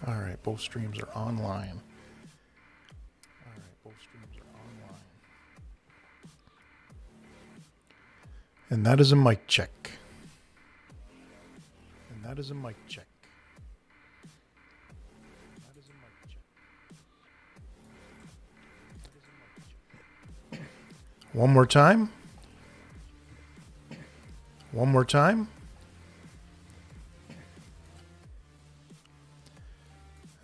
All right, both streams are online. And that is a mic check. One more time.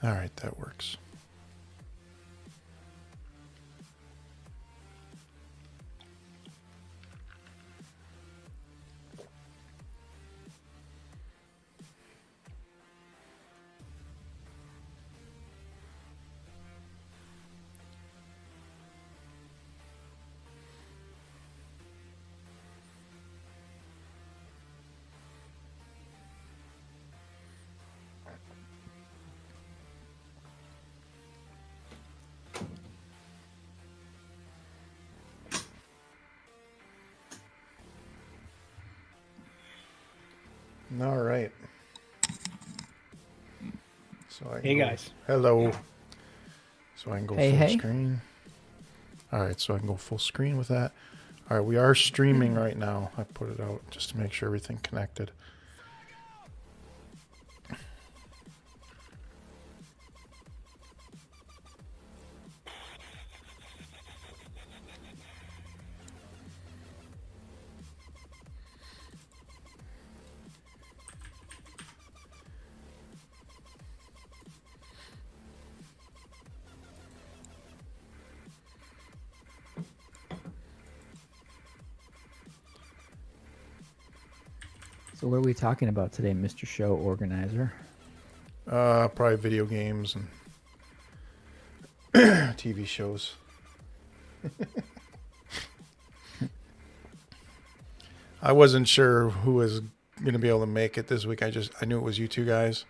All right, that works. All right. So hey guys. Hello. So I can go full Hey. screen. All right, so I can go full screen with that. All right, we are streaming right now. I put it out just to make sure everything connected. So what are we talking about today, Mr. Show Organizer? Probably video games and TV shows. I wasn't sure who was going to be able to make it this week. I knew it was you two guys,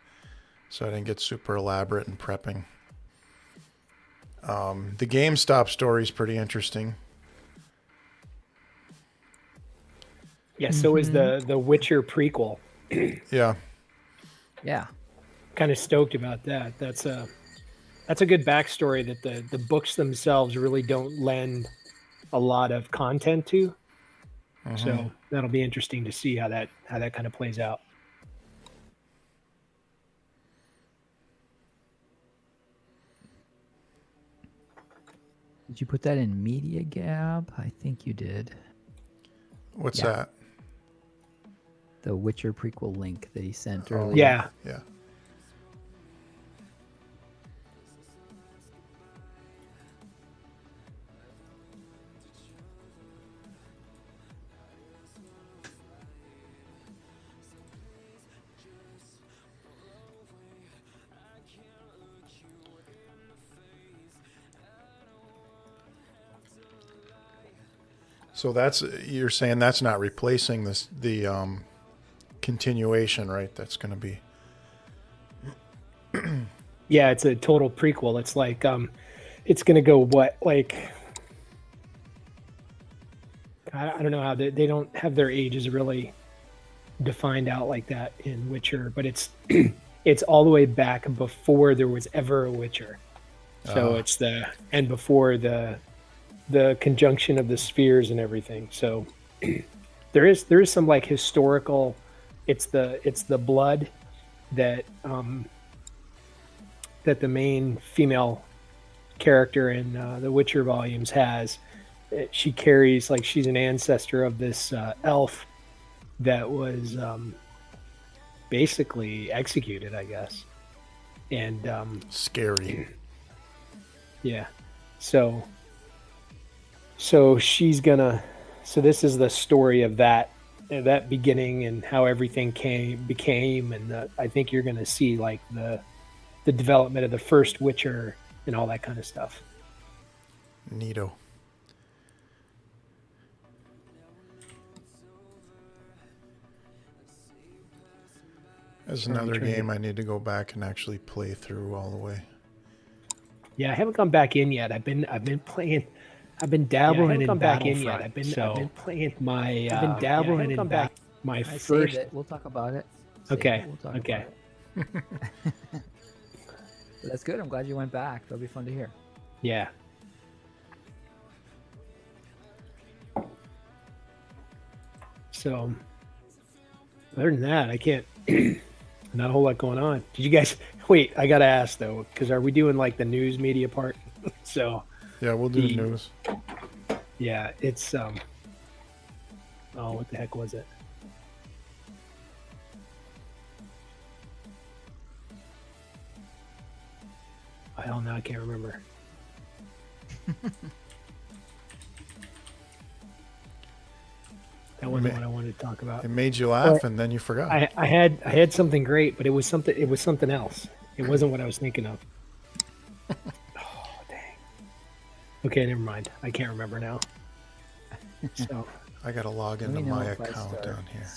so I didn't get super elaborate in prepping. The GameStop story is pretty interesting. Yeah, so is the Witcher prequel. Yeah. Yeah. Kind of stoked about that. That's a good backstory that the books themselves really don't lend a lot of content to. Mm-hmm. So that'll be interesting to see how that kind of plays out. Did you put that in media, Gab? I think you did. What's Yeah. that? The Witcher prequel link that he sent earlier. Yeah. Yeah. So you're saying that's not replacing the continuation, right? That's going to be. Yeah, it's a total prequel. It's like it's gonna go what, like, I don't know how they don't have their ages really defined out like that in Witcher, but it's it's all the way back before there was ever a Witcher. So it's before the conjunction of the spheres and everything. So there is some like historical. It's the blood that that the main female character in the Witcher volumes has. She carries, like, she's an ancestor of this elf that was basically executed, I guess. And Scary. yeah, so she's gonna. So this is the story of that beginning and how everything became, and I think you're gonna see like the development of the first Witcher and all that kind of stuff. Neato. There's another game I need to go back and actually play through all the way. Yeah, I haven't gone back in yet. I've been playing. I've been dabbling in Battlefront. I've been playing my. I've been dabbling in my first. We'll talk about it. Okay. We'll talk Okay. about it. That's good. I'm glad you went back. That'll be fun to hear. Yeah. So, other than that, I can't. Not a whole lot going on. Did you guys wait? I gotta ask though, because are we doing like the news media part? So. Yeah, we'll do the news. Yeah, it's oh, what the heck was it? Oh, hell no, I can't remember. That wasn't what I wanted to talk about. It made you laugh, and then you forgot. I had something great, but it was something else. It wasn't what I was thinking of. Oh, dang. Okay, never mind. I can't remember now. So I gotta log into my account down here.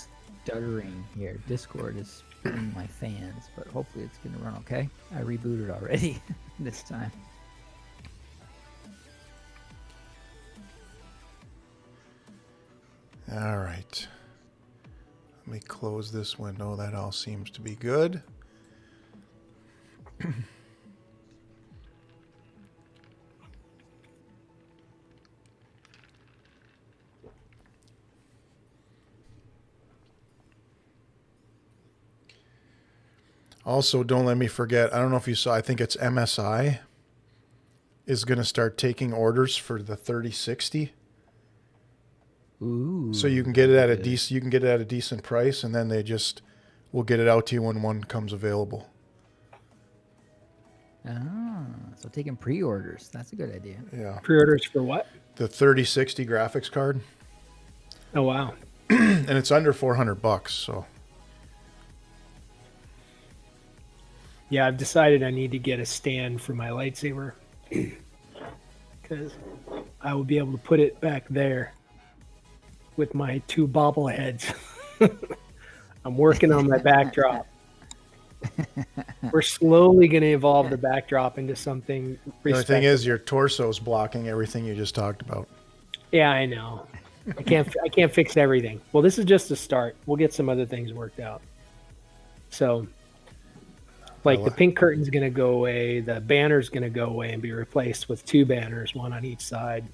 Stuttering here. Discord is spinning my fans, but hopefully it's gonna run okay. I rebooted already this time. All right. Let me close this window. That all seems to be good. Also, don't let me forget, I don't know if you saw, I think it's MSI is going to start taking orders for the 3060. Ooh. So you can get it at a decent price, and then they just will get it out to you when one comes available. Ah, so taking pre-orders. That's a good idea. Yeah. Pre-orders for what? The 3060 graphics card. Oh wow. And it's under $400, so. Yeah, I've decided I need to get a stand for my lightsaber because I will be able to put it back there with my two bobbleheads. I'm working on my backdrop. We're slowly going to evolve the backdrop into something. The only thing is, your torso is blocking everything you just talked about. Yeah, I know. I can't fix everything. Well, this is just a start. We'll get some other things worked out. So, like the pink curtain's going to go away, the banner's going to go away and be replaced with two banners, one on each side.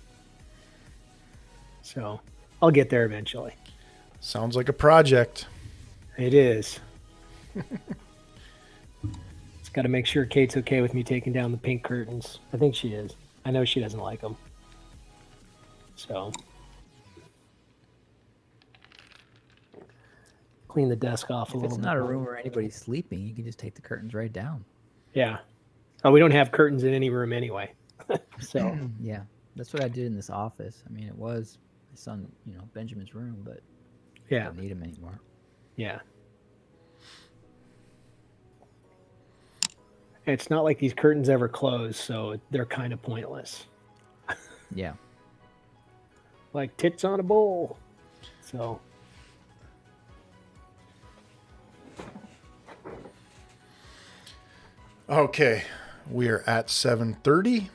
So, I'll get there eventually. Sounds like a project. It is. Just got to make sure Kate's okay with me taking down the pink curtains. I think she is. I know she doesn't like them. So, clean the desk off a little bit. It's not a room where anybody's sleeping. You can just take the curtains right down. Yeah. Oh, we don't have curtains in any room anyway. So yeah, that's what I did in this office. I mean, it was my son, Benjamin's room, but yeah, I don't need him anymore. Yeah. It's not like these curtains ever close, so they're kind of pointless. Yeah. Like tits on a bowl. So. Okay, we are at 7:30.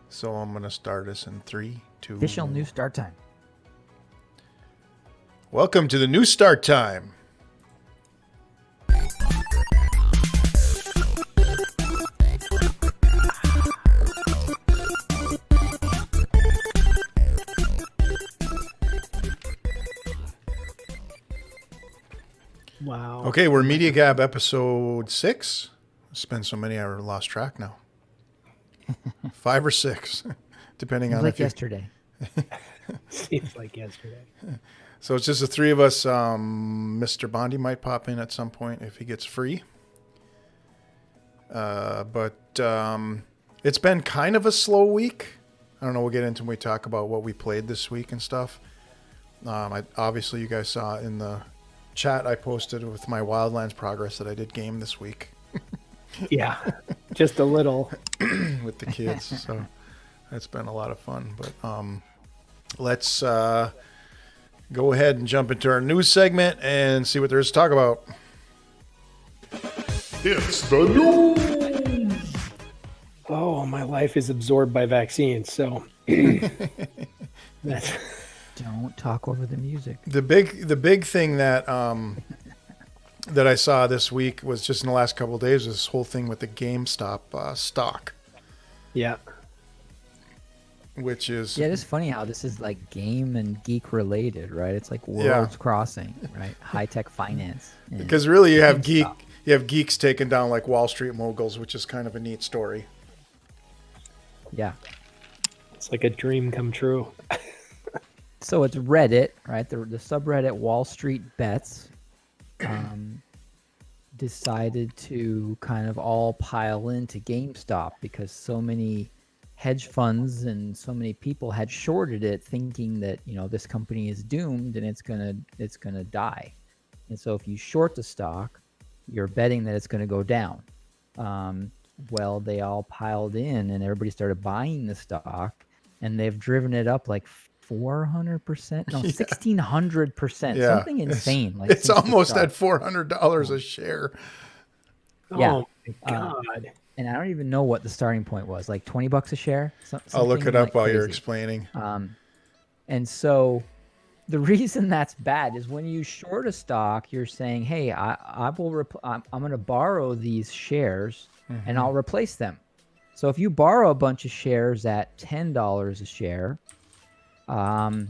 So I'm going to start us in 3, 2. Official new start time. Welcome to the new start time. Wow. Okay, we're Media Gab episode 6. It's been so many I lost track now. 5 or 6, depending on like if you... yesterday. Seems like yesterday. So it's just the three of us. Mr. Bondi might pop in at some point if he gets free. But it's been kind of a slow week. I don't know. We'll get into when we talk about what we played this week and stuff. Obviously, you guys saw in the chat I posted with my Wildlands progress that I did game this week. Yeah, just a little with the kids. So it's been a lot of fun. But let's go ahead and jump into our news segment and see what there is to talk about. It's the news. Oh, my life is absorbed by vaccines, so that's... Don't talk over the music. The big thing that that I saw this week was just in the last couple of days, this whole thing with the GameStop stock, Yeah. which is Yeah, it's funny how this is like game and geek related, right? It's like worlds crossing, right? High tech finance. And because really you have GameStop. geeks taking down like Wall Street moguls, which is kind of a neat story. Yeah. It's like a dream come true. So it's Reddit, right? The subreddit Wall Street Bets decided to kind of all pile into GameStop because so many hedge funds and so many people had shorted it, thinking that this company is doomed and it's gonna die. And so if you short the stock, you're betting that it's going to go down. Well, they all piled in and everybody started buying the stock, and they've driven it up like 400%, no, 1,600%, Yeah. something insane. Like It's since the almost start. at $400 a share. Yeah. Oh my God. And I don't even know what the starting point was, like $20 a share. I'll look it Something up like while you're crazy. explaining. And so the reason that's bad is when you short a stock, you're saying, hey, I'm going to borrow these shares and I'll replace them. So if you borrow a bunch of shares at $10 a share, and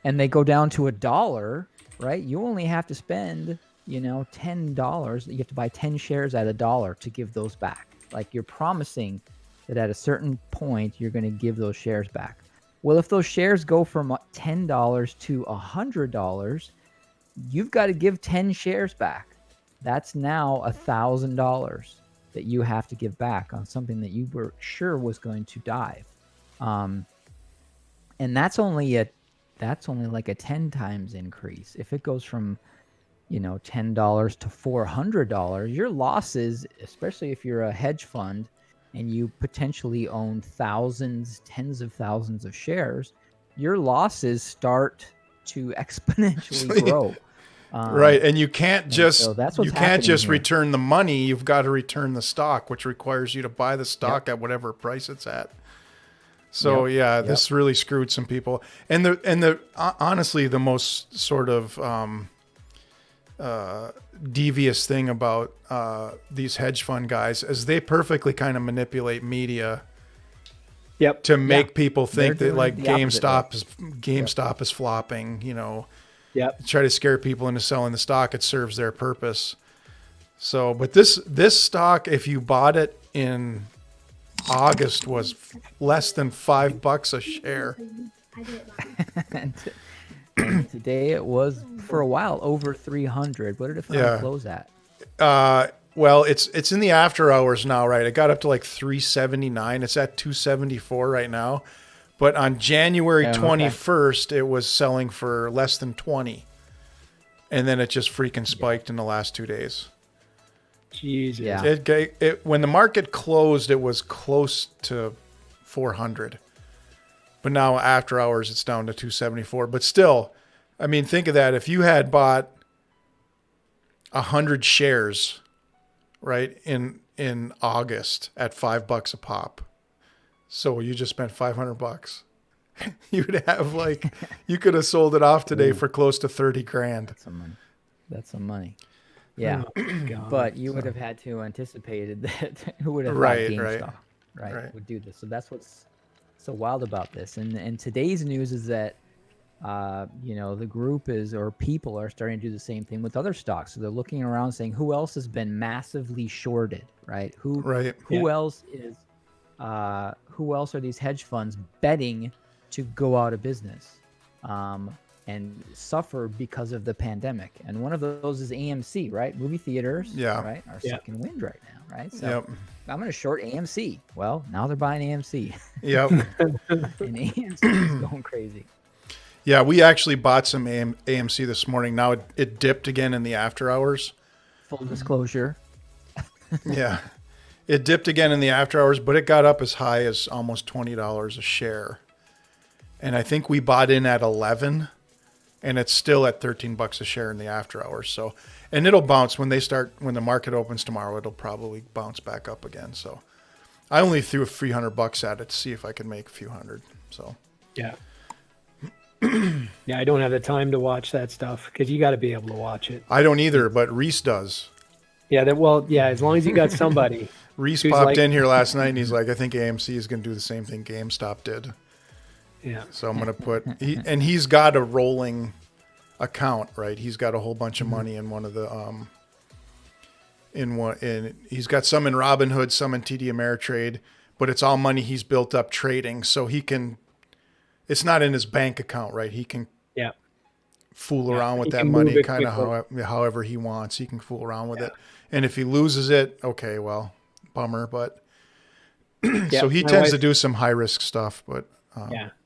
they go down to $1, right? You only have to spend, $10. You have to buy 10 shares at $1 to give those back. Like you're promising that at a certain point, you're going to give those shares back. Well, if those shares go from $10 to $100, you've got to give 10 shares back. That's now $1,000 that you have to give back on something that you were sure was going to dive. And that's only like a 10 times increase. If it goes from $10 to $400, your losses, especially if you're a hedge fund and you potentially own tens of thousands of shares, your losses start to exponentially grow. Right, and you can't just so that's what's you can't just happening here. return the money. You've got to return the stock, which requires you to buy the stock at whatever price it's at. So this really screwed some people. And the honestly, the most sort of devious thing about these hedge fund guys is they perfectly kind of manipulate media Yep. to make people think They're that like doing the opposite GameStop is flopping, Yep. try to scare people into selling the stock. It serves their purpose. So, but this stock, if you bought it in August, was less than $5 a share. And today it was for a while over 300. What did it finally close at? Well, it's in the after hours now, right? It got up to like 379. It's at 274 right now. But on January 21st, it was selling for less than 20. And then it just freaking spiked in the last 2 days. Jesus. Yeah. It when the market closed, it was close to 400. But now after hours, it's down to 274. But still, I mean, think of that. If you had bought 100 shares, right, in August at $5 a pop, so you just spent $500. You'd have you could have sold it off today for close to 30 grand. That's some money. Yeah. Oh, God. But you would have had to anticipated that who would have Right, thought right. GameStop, Right. would do this. So that's what's so wild about this. And today's news is that the group people are starting to do the same thing with other stocks. So they're looking around saying who else has been massively shorted, right? Who else is who else are these hedge funds betting to go out of business and suffer because of the pandemic? And one of those is AMC, right? Movie theaters, right, are stuck in wind right now, right? So I'm going to short AMC. Well, now they're buying AMC. Yep. And AMC is going crazy. Yeah, we actually bought some AMC this morning. Now it dipped again in the after hours. Full disclosure. Yeah. It dipped again in the after hours, but it got up as high as almost $20 a share. And I think we bought in at 11, and it's still at $13 a share in the after hours. So, and it'll bounce when the market opens tomorrow, it'll probably bounce back up again. So I only threw a few $100 at it to see if I could make a few hundred. So, Yeah. Yeah, I don't have the time to watch that stuff because you got to be able to watch it. I don't either, but Reese does. Yeah, as long as you got somebody. Reese who's popped like, in here last night and he's like, I think AMC is going to do the same thing GameStop did. Yeah. So I'm going to put, he's got a rolling account, right? He's got a whole bunch of money in one of the, he's got some in Robinhood, some in TD Ameritrade, but it's all money he's built up trading. So he can, it's not in his bank account, right? He can fool around with that money kind of however he wants. He can fool around with it. And if he loses it, okay, well, bummer. But so he tends to do some high risk stuff, but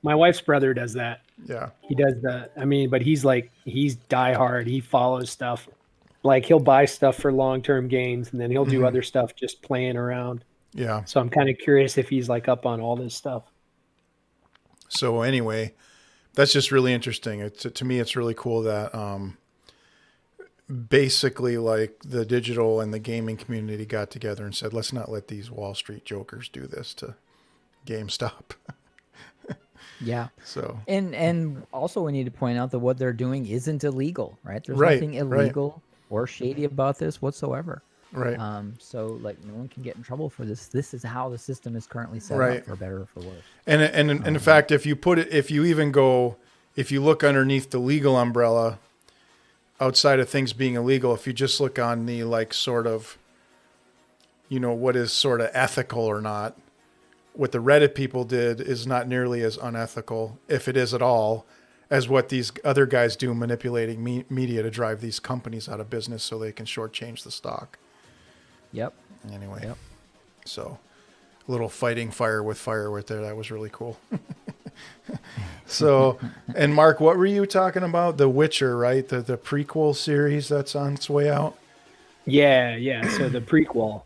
my wife's brother does that. Yeah. He does that. I mean, but he's diehard. He follows stuff. Like he'll buy stuff for long-term gains and then he'll do other stuff just playing around. Yeah. So I'm kind of curious if he's like up on all this stuff. So anyway, that's just really interesting. To me, it's really cool that basically like the digital and the gaming community got together and said, let's not let these Wall Street jokers do this to GameStop. Yeah. So and also we need to point out that what they're doing isn't illegal, right? There's nothing illegal or shady about this whatsoever. Right. So like no one can get in trouble for this. This is how the system is currently set up, for better or for worse. And in fact, if you look underneath the legal umbrella, outside of things being illegal, if you just look on the like sort of, what is sort of ethical or not, what the Reddit people did is not nearly as unethical, if it is at all, as what these other guys do, manipulating media to drive these companies out of business so they can shortchange the stock. Yep. Anyway, Yep. So a little fighting fire with there. That was really cool. So, and Mark, what were you talking about? The Witcher, right? The prequel series that's on its way out. Yeah. So the prequel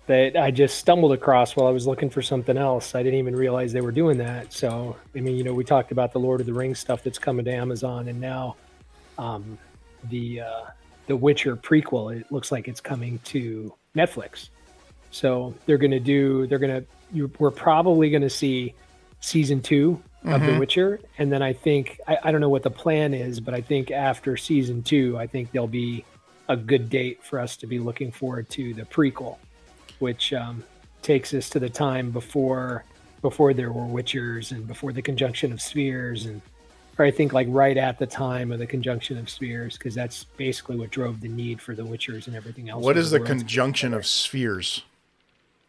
that I just stumbled across while I was looking for something else. I didn't even realize they were doing that. So, I mean, we talked about the Lord of the Rings stuff that's coming to Amazon, and now the Witcher prequel, it looks like it's coming to Netflix. So we're probably going to see season 2 of The Witcher. And then I think, I don't know what the plan is, but I think after season 2, I think there'll be a good date for us to be looking forward to the prequel, which takes us to the time before there were Witchers and before the conjunction of spheres, or I think like right at the time of the conjunction of spheres, because that's basically what drove the need for the Witchers and everything else. What is the conjunction of spheres?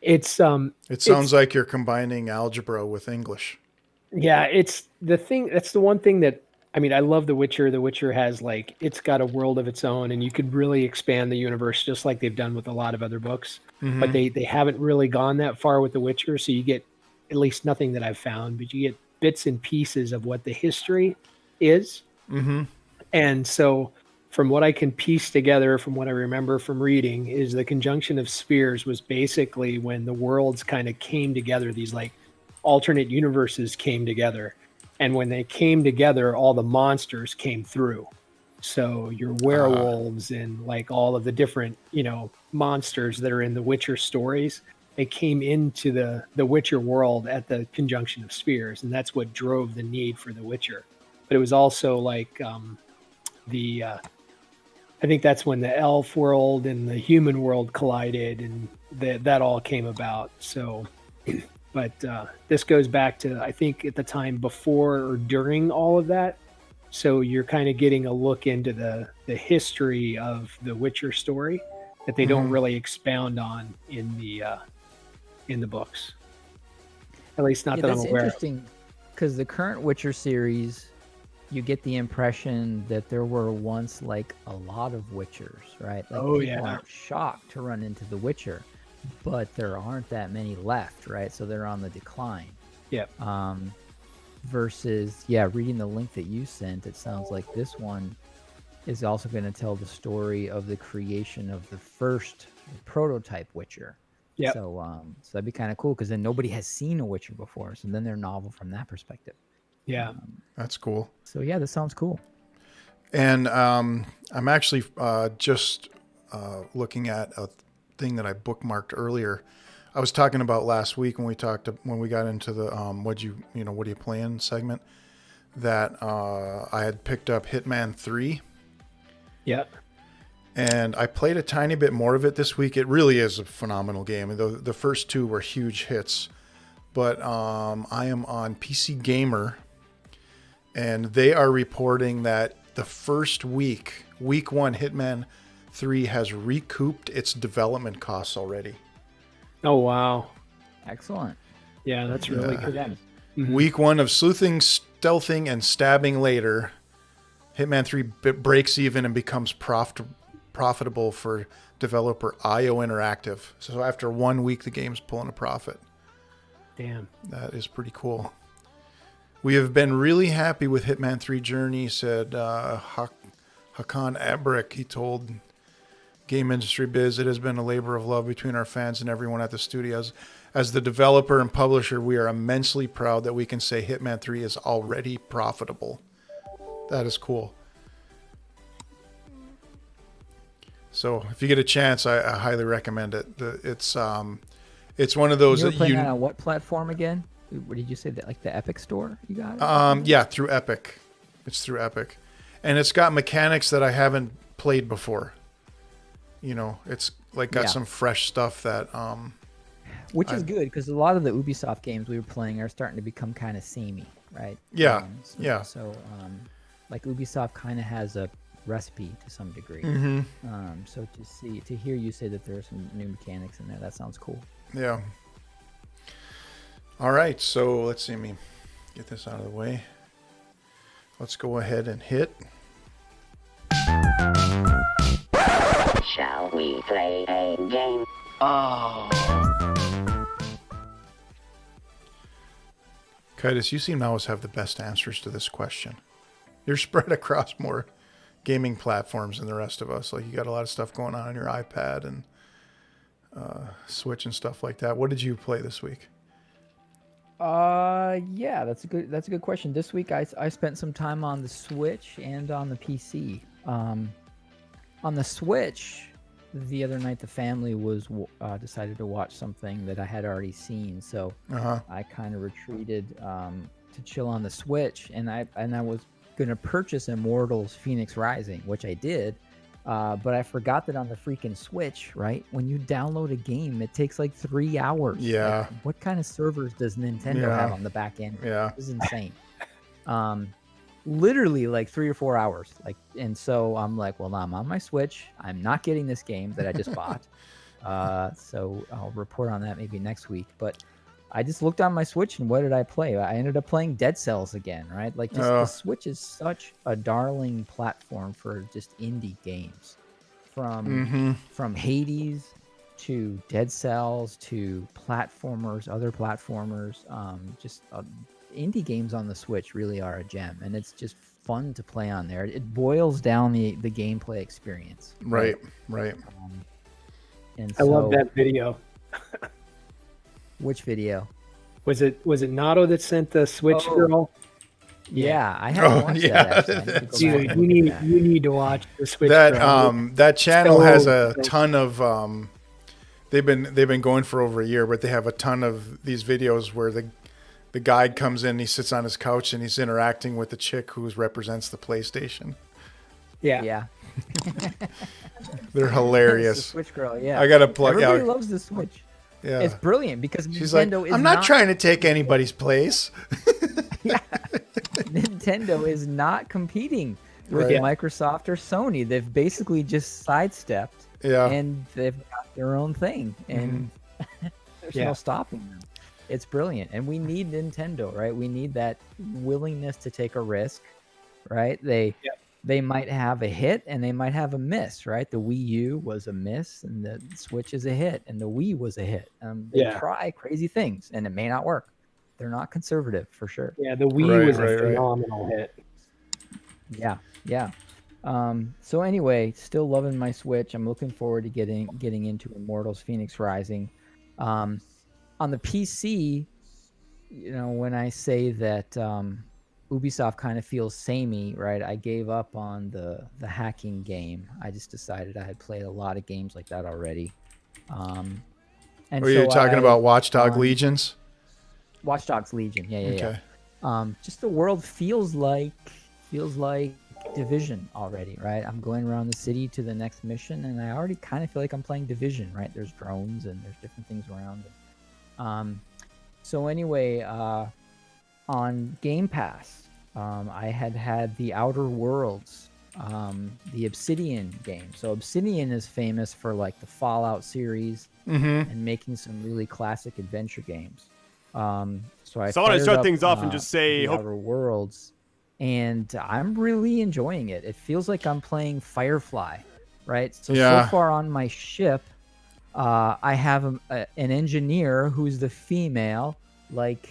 It sounds like you're combining algebra with English. Yeah, it's the thing. That's the one thing that, I mean, I love The Witcher. The Witcher has it's got a world of its own, and you could really expand the universe just like they've done with a lot of other books. But they haven't really gone that far with The Witcher, so you get, at least nothing that I've found, but you get bits and pieces of what the history is. And so from what I can piece together, from what I remember from reading, is the conjunction of spheres was basically when the worlds kind of came together, these like alternate universes came together. And when they came together, all the monsters came through. So your werewolves and like all of the different, monsters that are in the Witcher stories, they came into the Witcher world at the conjunction of spheres. And that's what drove the need for the Witcher. But it was also like I think that's when the elf world and the human world collided, and that all came about. So, but this goes back to, I think, at the time before or during all of that. So you're kind of getting a look into the history of the Witcher story that they don't really expound on in the books. At least not that I'm aware of. That's interesting, because the current Witcher series, you get the impression that there were once like a lot of Witchers, right? Like people aren't shocked to run into the Witcher, but there aren't that many left, right? So they're on the decline. Yep. Versus, reading the link that you sent, it sounds like this one is also going to tell the story of the creation of the first prototype Witcher. Yeah. So that'd be kind of cool, because then nobody has seen a Witcher before, so then they're novel from that perspective. Yeah. That's cool. So yeah, this sounds cool. And I'm actually just looking at a thing that I bookmarked earlier. I was talking about last week when we got into the what are you playing segment. that I had picked up Hitman 3. Yeah. And I played a tiny bit more of it this week. It really is a phenomenal game. The first two were huge hits. But I am on PC Gamer, and they are reporting that the first week 1, Hitman 3 has recouped its development costs already. Oh, wow. Excellent. Yeah, that's really For good. them. Mm-hmm. Week 1 of sleuthing, stealthing, and stabbing later, Hitman 3 breaks even and becomes profitable for developer IO Interactive. So after 1 week, the game's pulling a profit. Damn. That is pretty cool. We have been really happy with Hitman 3 Journey, said Hakan Abrick. He told Game Industry Biz, it has been a labor of love between our fans and everyone at the studios. As the developer and publisher, we are immensely proud that we can say Hitman 3 is already profitable. That is cool. So if you get a chance, I highly recommend it. It's one of those You were that playing on what platform again? What did you say, that like the Epic Store? You got it? Yeah, through Epic. It's through Epic, and it's got mechanics that I haven't played before. You know, it's like got some fresh stuff that which is good, because a lot of the Ubisoft games we were playing are starting to become kind of samey, right? Yeah, So like Ubisoft kind of has a recipe to some degree. Mm-hmm. So to hear you say that there are some new mechanics in there, that sounds cool. Yeah. All right, so let's see me get this out of the way. Let's go ahead and hit. Shall we play a game? Kitus, you seem to always have the best answers to this question. You're spread across more gaming platforms than the rest of us. Like, you got a lot of stuff going on your iPad and Switch and stuff like that. What did you play this week? Yeah, that's a good question. This week I spent some time on the Switch and on the PC. On the Switch, the other night the family was decided to watch something that I had already seen, so I kind of retreated to chill on the Switch, and I was gonna purchase Immortals: Phoenix Rising, which I did. But I forgot that on the freaking Switch, right? When you download a game, it takes like 3 hours. Yeah. Like, what kind of servers does Nintendo have on the back end? Yeah. This is insane. Literally like 3 or 4 hours. And so I'm like, well, I'm on my Switch. I'm not getting this game that I just bought. So I'll report on that maybe next week. But I just looked on my Switch, and what did I play? I ended up playing Dead Cells again, right? Like, just the Switch is such a darling platform for just indie games. From Hades to Dead Cells to platformers, other platformers. Indie games on the Switch really are a gem, and it's just fun to play on there. It boils down the gameplay experience. Right. And I love that video. Which video? Was it Nato that sent the Switch girl? Yeah, I haven't watched that. Actually. Dude, you need to watch the Switch that girl. That channel has a ton of they've been going for over a year, but they have a ton of these videos where the guy comes in, he sits on his couch, and he's interacting with the chick who represents the PlayStation. Yeah. They're hilarious. The Switch girl, yeah. I gotta plug. Everybody loves the Switch. Yeah. It's brilliant because She's Nintendo like, is I'm not trying to take anybody's place. Nintendo is not competing with Microsoft or Sony. They've basically just sidestepped. Yeah. And they've got their own thing, and there's no stopping them. It's brilliant, and we need Nintendo, right? We need that willingness to take a risk, right? They might have a hit and they might have a miss, right? The Wii U was a miss, and the Switch is a hit, and the Wii was a hit. They try crazy things, and it may not work. They're not conservative, for sure. Yeah, the Wii was a phenomenal hit. Yeah. So anyway, still loving my Switch. I'm looking forward to getting into Immortals: Phoenix Rising. On the PC, when I say that Ubisoft kind of feels samey, right? I gave up on the hacking game. I just decided I had played a lot of games like that already. Were you talking about Watch Dogs Legions? Watch Dogs Legion, yeah. Just the world feels like Division already, right? I'm going around the city to the next mission, and I already kind of feel like I'm playing Division, right? There's drones and there's different things around. So anyway, on Game Pass, I had the Outer Worlds, the Obsidian game. So Obsidian is famous for like the Fallout series and making some really classic adventure games. So I want to shut up, things off and just say, the Outer Worlds, and I'm really enjoying it. It feels like I'm playing Firefly, right? So far on my ship, I have an engineer who's the female, like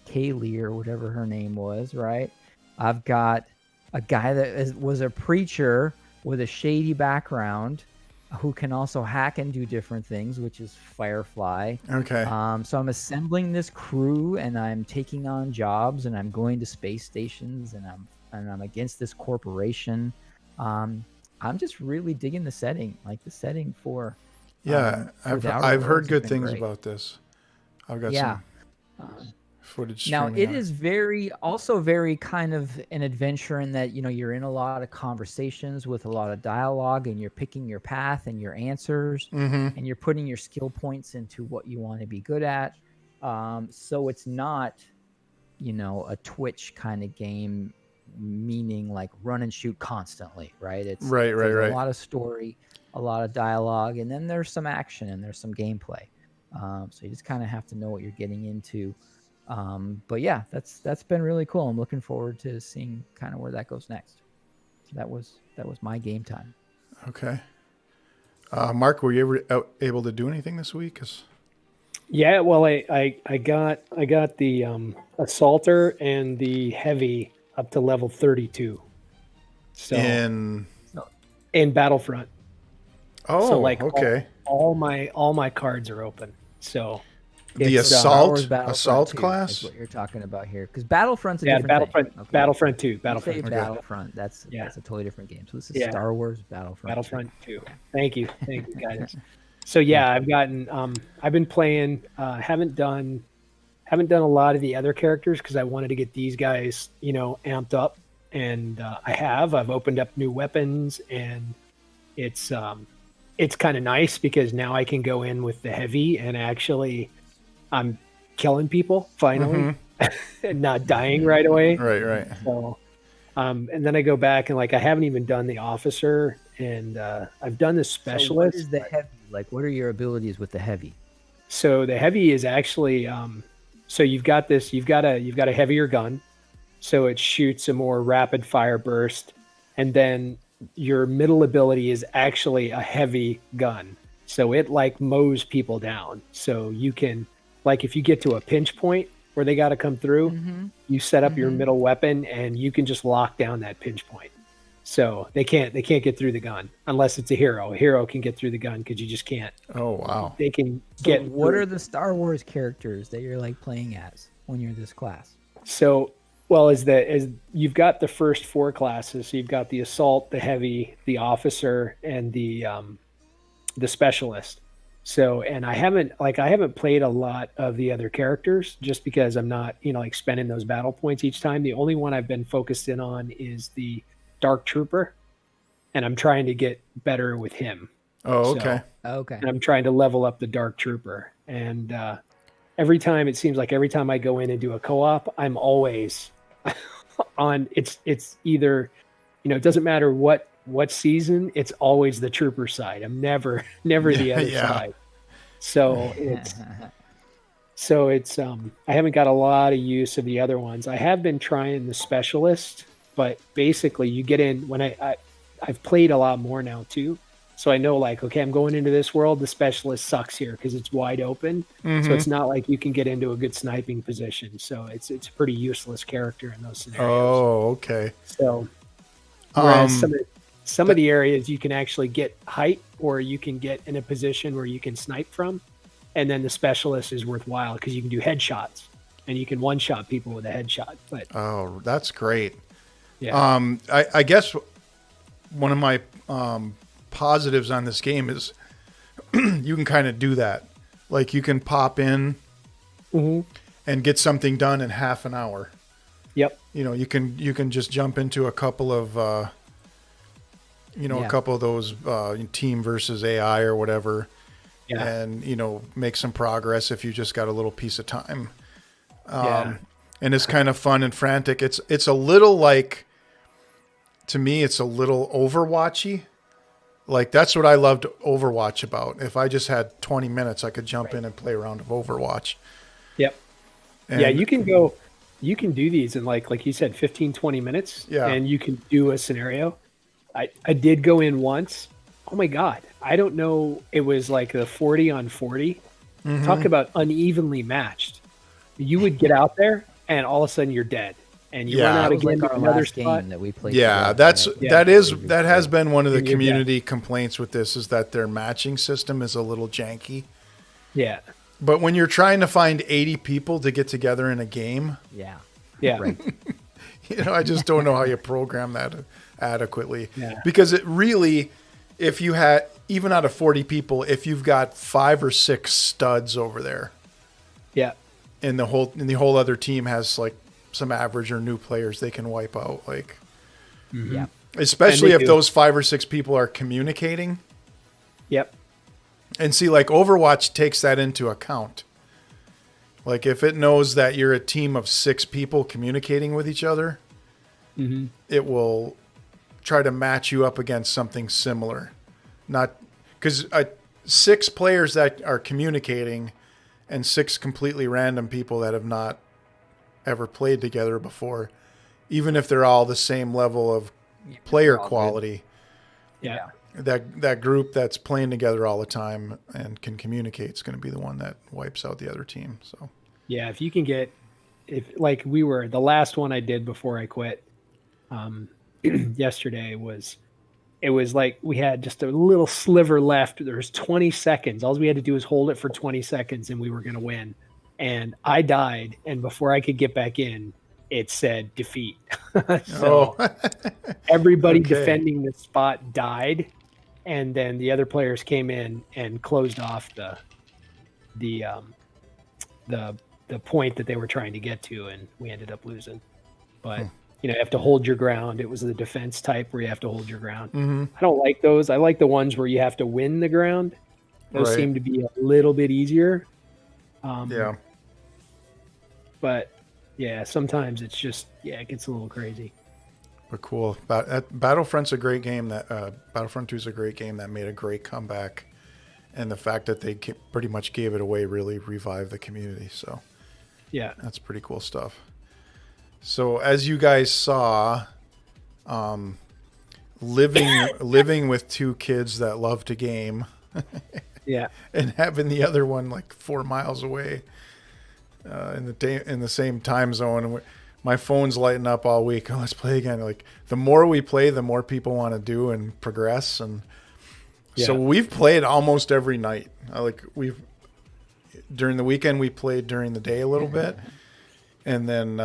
Kaylee or whatever her name was, right? I've got a guy that was a preacher with a shady background who can also hack and do different things, which is Firefly. Okay. So I'm assembling this crew, and I'm taking on jobs, and I'm going to space stations, and I'm against this corporation. I'm just really digging the setting, like the setting for. I've heard good things about this. I've got some footage. Now it is very kind of an adventure in that, you're in a lot of conversations with a lot of dialogue, and you're picking your path and your answers, and you're putting your skill points into what you want to be good at. So it's not, a Twitch kind of game, meaning like run and shoot constantly, right? It's right. A lot of story, a lot of dialogue, and then there's some action and there's some gameplay. So you just kind of have to know what you're getting into. But yeah, that's been really cool. I'm looking forward to seeing kind of where that goes next. So that was my game time. Okay. Mark, were you ever able to do anything this week? Yeah, well, I got the assaulter and the heavy up to level 32. So in Battlefront. Oh, so like okay. All my cards are open. So the assault class is what you're talking about here, because Battlefront's a different thing. Okay. Battlefront 2. Battlefront. That's a totally different game. So this is Star Wars Battlefront 2. Yeah. Thank you, guys. So I've been playing. Haven't done a lot of the other characters because I wanted to get these guys, amped up, and I've opened up new weapons, and it's kind of nice because now I can go in with the heavy and actually I'm killing people finally and not dying right away. Right. So, and then I go back and I haven't even done the officer, and I've done the specialist. So what is the heavy? Like, what are your abilities with the heavy? So the heavy is actually, so you've got a heavier gun, so it shoots a more rapid fire burst, and then your middle ability is actually a heavy gun. So it mows people down. So you can, if you get to a pinch point where they got to come through, you set up your middle weapon and you can just lock down that pinch point. So they can't get through the gun unless it's a hero. A hero can get through the gun because you just can't. Oh, wow. They can get. What are the Star Wars characters that you're playing as when you're this class? So, well, as you've got the first four classes, so you've got the assault, the heavy, the officer, and the specialist. So, and I haven't played a lot of the other characters just because I'm not, spending those battle points each time. The only one I've been focused in on is the Dark Trooper, and I'm trying to get better with him. Oh, okay. Okay. And I'm trying to level up the Dark Trooper. And every time I go in and do a co-op, I'm always on. It's either, it doesn't matter what season, it's always the trooper side. I'm never the other side. So it's I haven't got a lot of use of the other ones. I have been trying the specialist, but basically you get in when I've played a lot more now too. So I know okay, I'm going into this world. The specialist sucks here because it's wide open. So it's not like you can get into a good sniping position. So it's a pretty useless character in those scenarios. Oh, okay. So whereas some of the areas you can actually get height, or you can get in a position where you can snipe from, and then the specialist is worthwhile because you can do headshots and you can one-shot people with a headshot. But that's great. Yeah. I guess one of my positives on this game is you can kind of do that. You can pop in and get something done in half an hour. you can just jump into a couple of a couple of those team versus AI or whatever, and make some progress if you just got a little piece of time. And it's kind of fun and frantic. It's a little like, to me, it's a little Overwatchy. Like, that's what I loved Overwatch about. If I just had 20 minutes, I could jump in and play a round of Overwatch. Yep. And you can do these in like you said, 15, 20 minutes. Yeah. And you can do a scenario. I did go in once. Oh my God. I don't know. It was like the 40 on 40. Mm-hmm. Talk about unevenly matched. You would get out there and all of a sudden you're dead. And you run out again to another spot that we played. Yeah, that has been one of the community complaints with this, is that their matching system is a little janky. Yeah. But when you're trying to find 80 people to get together in a game, yeah, right. I just don't know how you program that adequately. Yeah. Because it really, if you had, even out of 40 people, if you've got 5 or 6 studs over there, and the whole other team has like some average or new players they can wipe out, like, especially if those 5 or 6 people are communicating. Yep. And see, like, Overwatch takes that into account. Like, if it knows that you're a team of 6 people communicating with each other, it will try to match you up against something similar. Not because 6 players that are communicating and 6 completely random people that have not ever played together before, even if they're all the same level of player quality. Yeah. That group that's playing together all the time and can communicate is going to be the one that wipes out the other team. So yeah, if you can get, the last one I did before I quit yesterday it was like we had just a little sliver left. There was 20 seconds. All we had to do was hold it for 20 seconds and we were going to win. And I died, and before I could get back in, it said defeat. So everybody defending the spot died, and then the other players came in and closed off the point that they were trying to get to, and we ended up losing. But you have to hold your ground. It was the defense type where you have to hold your ground. I don't like those. I like the ones where you have to win the ground. Those seem to be a little bit easier. But yeah, sometimes it's just, it gets a little crazy. But cool. Battlefront's a great game. Battlefront 2 is a great game that made a great comeback, and the fact that they pretty much gave it away really revived the community. So yeah, that's pretty cool stuff. So as you guys saw, living with 2 kids that love to game, and having the other one like 4 miles away. In the same time zone, and my phone's lighting up all week. Oh, let's play again. Like, the more we play, the more people want to do and progress, and so we've played almost every night. During the weekend we played during the day a little bit, and then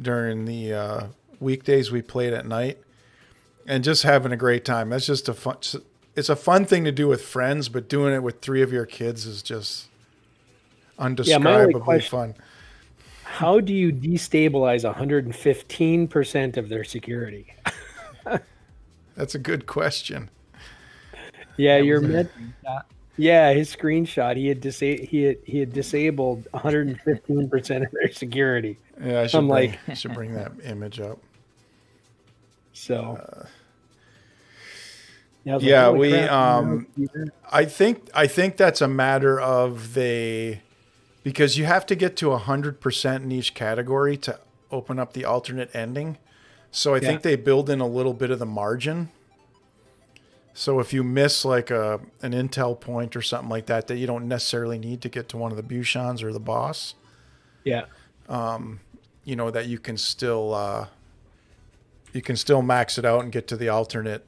during the weekdays we played at night, and just having a great time. That's just it's a fun thing to do with friends, but doing it with 3 of your kids is just undescribably fun. How do you destabilize 115% of their security? That's a good question. Yeah, his screenshot, he had disabled 115% of their security. Yeah, I should bring that image up. So I think that's a matter of because you have to get to 100% in each category to open up the alternate ending. So I think they build in a little bit of the margin. So if you miss like an intel point or something like that you don't necessarily need to get to one of the Bushans or the boss. Yeah. That you can still max it out and get to the alternate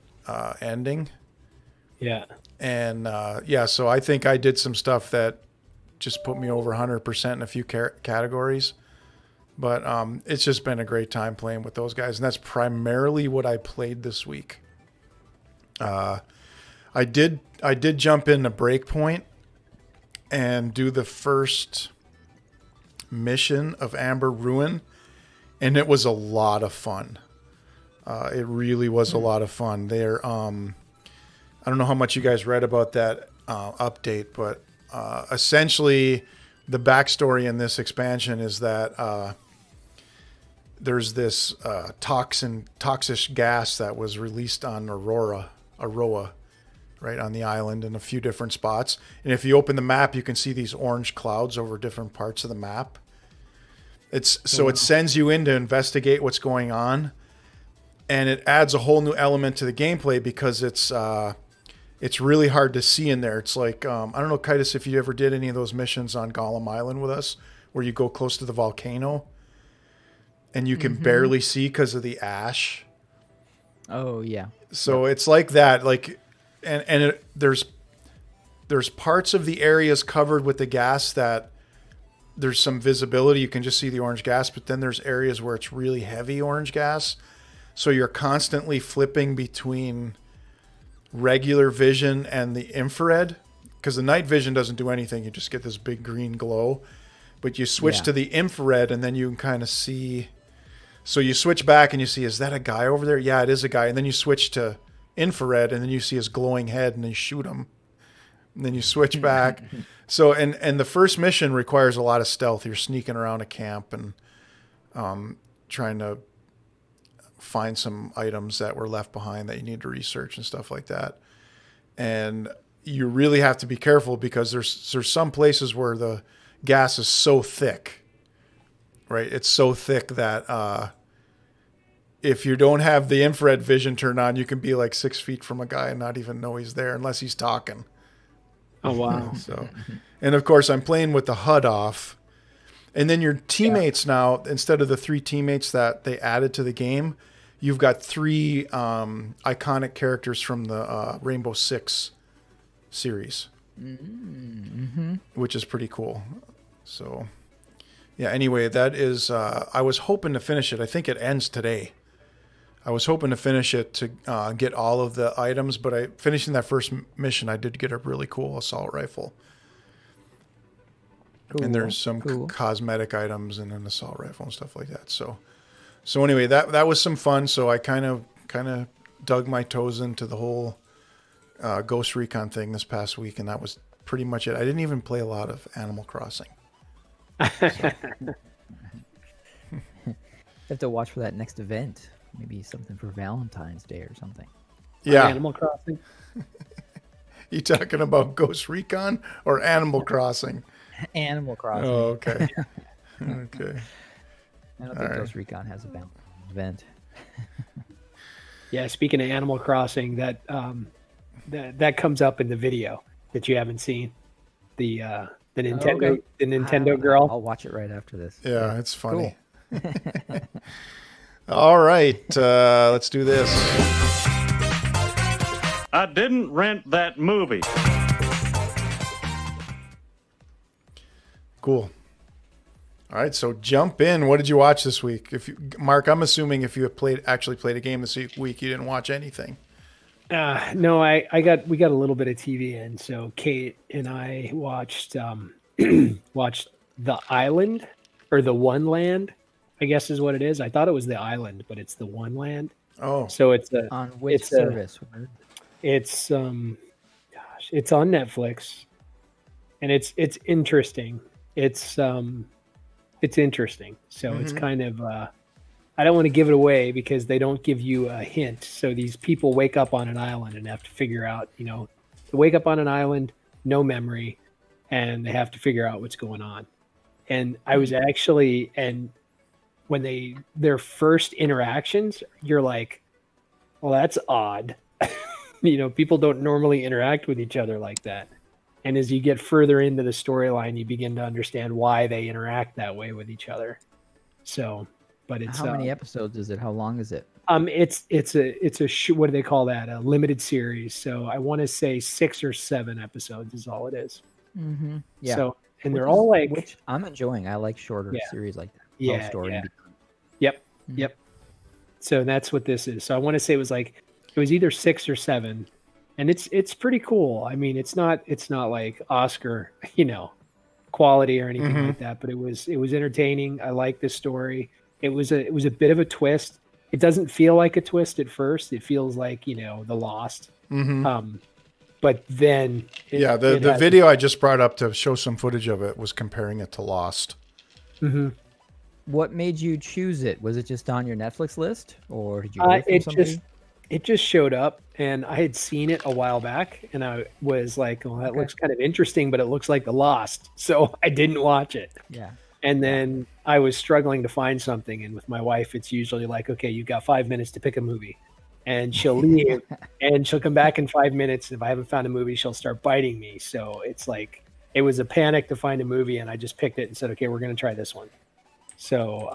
ending. Yeah. And so I think I did some stuff that just put me over 100% in a few categories. But it's just been a great time playing with those guys. And that's primarily what I played this week. I did jump into Breakpoint and do the first mission of Amber Ruin and it was a lot of fun. It really was a lot of fun. There, I don't know how much you guys read about that update, but essentially the backstory in this expansion is that there's this toxic gas that was released on Aroa, right on the island in a few different spots. And if you open the map, you can see these orange clouds over different parts of the map. It sends you in to investigate what's going on. And it adds a whole new element to the gameplay because it's really hard to see in there. It's like, I don't know, Kitus, if you ever did any of those missions on Gollum Island with us, where you go close to the volcano and you can barely see because of the ash. Oh, yeah. So it's like that. Like, there's parts of the areas covered with the gas that there's some visibility. You can just see the orange gas, but then there's areas where it's really heavy orange gas. So you're constantly flipping between regular vision and the infrared, because the night vision doesn't do anything. You just get this big green glow, but you switch to the infrared and then you can kind of see. So you switch back and you see, is that a guy over there? Yeah, it is a guy. And then you switch to infrared and then you see his glowing head and then you shoot him. And then you switch back. So, and the first mission requires a lot of stealth. You're sneaking around a camp and trying to find some items that were left behind that you need to research and stuff like that. And you really have to be careful because there's some places where the gas is so thick, right? It's so thick that if you don't have the infrared vision turned on, you can be like 6 feet from a guy and not even know he's there unless he's talking. Oh, wow. So, and of course I'm playing with the HUD off, and then your teammates now, instead of the 3 teammates that they added to the game, you've got 3 iconic characters from the Rainbow Six series, which is pretty cool. So, yeah, anyway, that is, I was hoping to finish it. I think it ends today. I was hoping to finish it to get all of the items, but finishing that first mission, I did get a really cool assault rifle. Cool. And there's some cosmetic items and an assault rifle and stuff like that. So anyway, that was some fun. So I kind of dug my toes into the whole Ghost Recon thing this past week, and that was pretty much it. I didn't even play a lot of Animal Crossing. So. Have to watch for that next event. Maybe something for Valentine's Day or something. Yeah. Animal Crossing. You talking about Ghost Recon or Animal Crossing? Animal Crossing. Oh, okay. Okay. I don't think Ghost Recon has a Valentine's event. Yeah, speaking of Animal Crossing, that comes up in the video that you haven't seen. The Nintendo girl. I'll watch it right after this. Yeah, it's funny. Cool. All right, let's do this. I didn't rent that movie. Cool. All right, so jump in. What did you watch this week? Mark, I'm assuming if you have actually played a game this week, you didn't watch anything. No, we got a little bit of TV in. So Kate and I watched watched The Island, or The One Land, I guess is what it is. I thought it was The Island, but it's The One Land. Oh, so it's on which service? It's it's on Netflix, and it's interesting. It's interesting. So it's kind of I don't want to give it away because they don't give you a hint. So these people wake up on an island and have to figure out, they wake up on an island, no memory, and they have to figure out what's going on. And I was actually, and when their first interactions, you're like, well, that's odd. People don't normally interact with each other like that. And as you get further into the storyline, you begin to understand why they interact that way with each other. So, but it's how many episodes is it? How long is it? It's a what do they call that? A limited series. So I want to say 6 or 7 episodes is all it is. Mm-hmm. Yeah. So, and they're all like, which I'm enjoying. I like shorter series like that. Yeah. Story. Yeah. Yep. Mm-hmm. Yep. So that's what this is. So I want to say it was either 6 or 7. And it's pretty cool. I mean, it's not like Oscar, quality or anything like that, but it was entertaining. I like this story. It was a bit of a twist. It doesn't feel like a twist at first. It feels like, The Lost. But then the video I just brought up to show some footage of it was comparing it to Lost. What made you choose it? Was it just on your Netflix list, or did you hear from somebody? It just showed up, and I had seen it a while back, and I was like, well, that looks kind of interesting, but it looks like The Lost. So I didn't watch it. Yeah. And then I was struggling to find something. And with my wife, it's usually like, okay, you've got 5 minutes to pick a movie. And she'll leave and she'll come back in 5 minutes. If I haven't found a movie, she'll start biting me. So it's like, it was a panic to find a movie, and I just picked it and said, okay, we're going to try this one. So,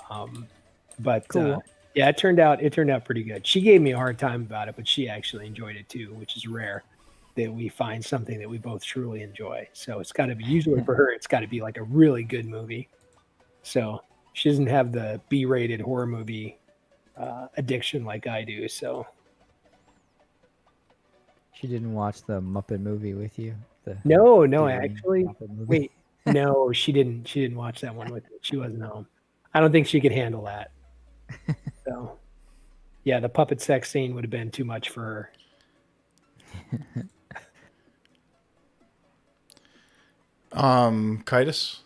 Cool. yeah, it turned out pretty good. She gave me a hard time about it, but she actually enjoyed it too, which is rare that we find something that we both truly enjoy. So it's got to be, usually for her, it's got to be like a really good movie. So she doesn't have the B-rated horror movie addiction like I do. So She didn't watch the Muppet movie with you? no, Disney actually, Muppet movie? wait, no, she didn't watch that one with me. She wasn't home. I don't think she could handle that. So yeah, the puppet sex scene would have been too much for her. Kitus?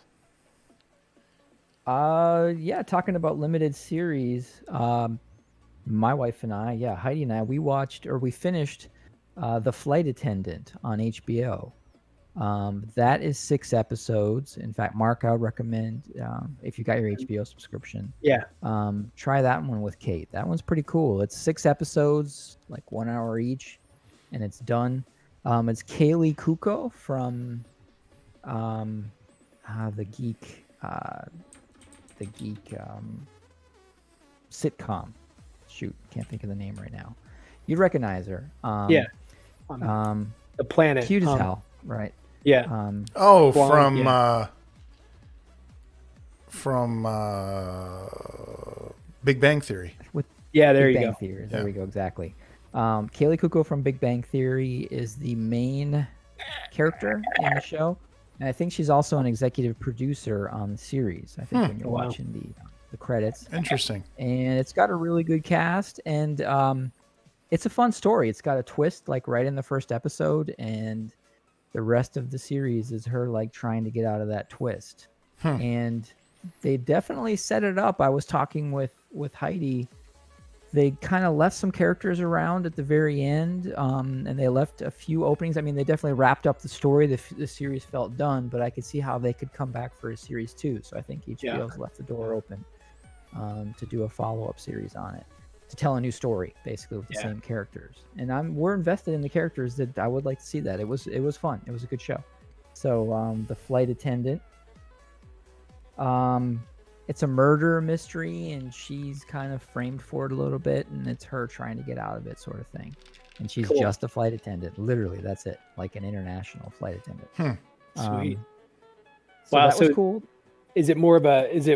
Yeah, talking about limited series. My wife and I, Heidi and I, we finished The Flight Attendant on HBO. That is 6 episodes. In fact, Mark, I would recommend, if you got your HBO subscription, try that one with Kate. That one's pretty cool. It's 6 episodes, like 1 hour each, and it's done. It's Kaylee Kuko from the Geek sitcom. Shoot, can't think of the name right now. You'd recognize her. The Planet. Cute as hell, right? Yeah. From Big Bang Theory. There Big you Bang go. Theory. There we go. Exactly. Kaylee Kuko from Big Bang Theory is the main character in the show, and I think she's also an executive producer on the series. I think when you're watching the credits. Interesting. And it's got a really good cast, and it's a fun story. It's got a twist like right in the first episode, and the rest of the series is her like trying to get out of that twist. And they definitely set it up. I was talking with Heidi. They kind of left some characters around at the very end, and they left a few openings. I mean, they definitely wrapped up the story. The series felt done, but I could see how they could come back for a series 2. So I think HBO's left the door open to do a follow-up series on it, to tell a new story, basically with the same characters. And we're invested in the characters. That I would like to see that. It was fun. It was a good show. So The Flight Attendant. It's a murder mystery, and she's kind of framed for it a little bit, and it's her trying to get out of it, sort of thing. And she's just a flight attendant. Literally, that's it. Like an international flight attendant. Sweet. So that was cool. Is it more of a is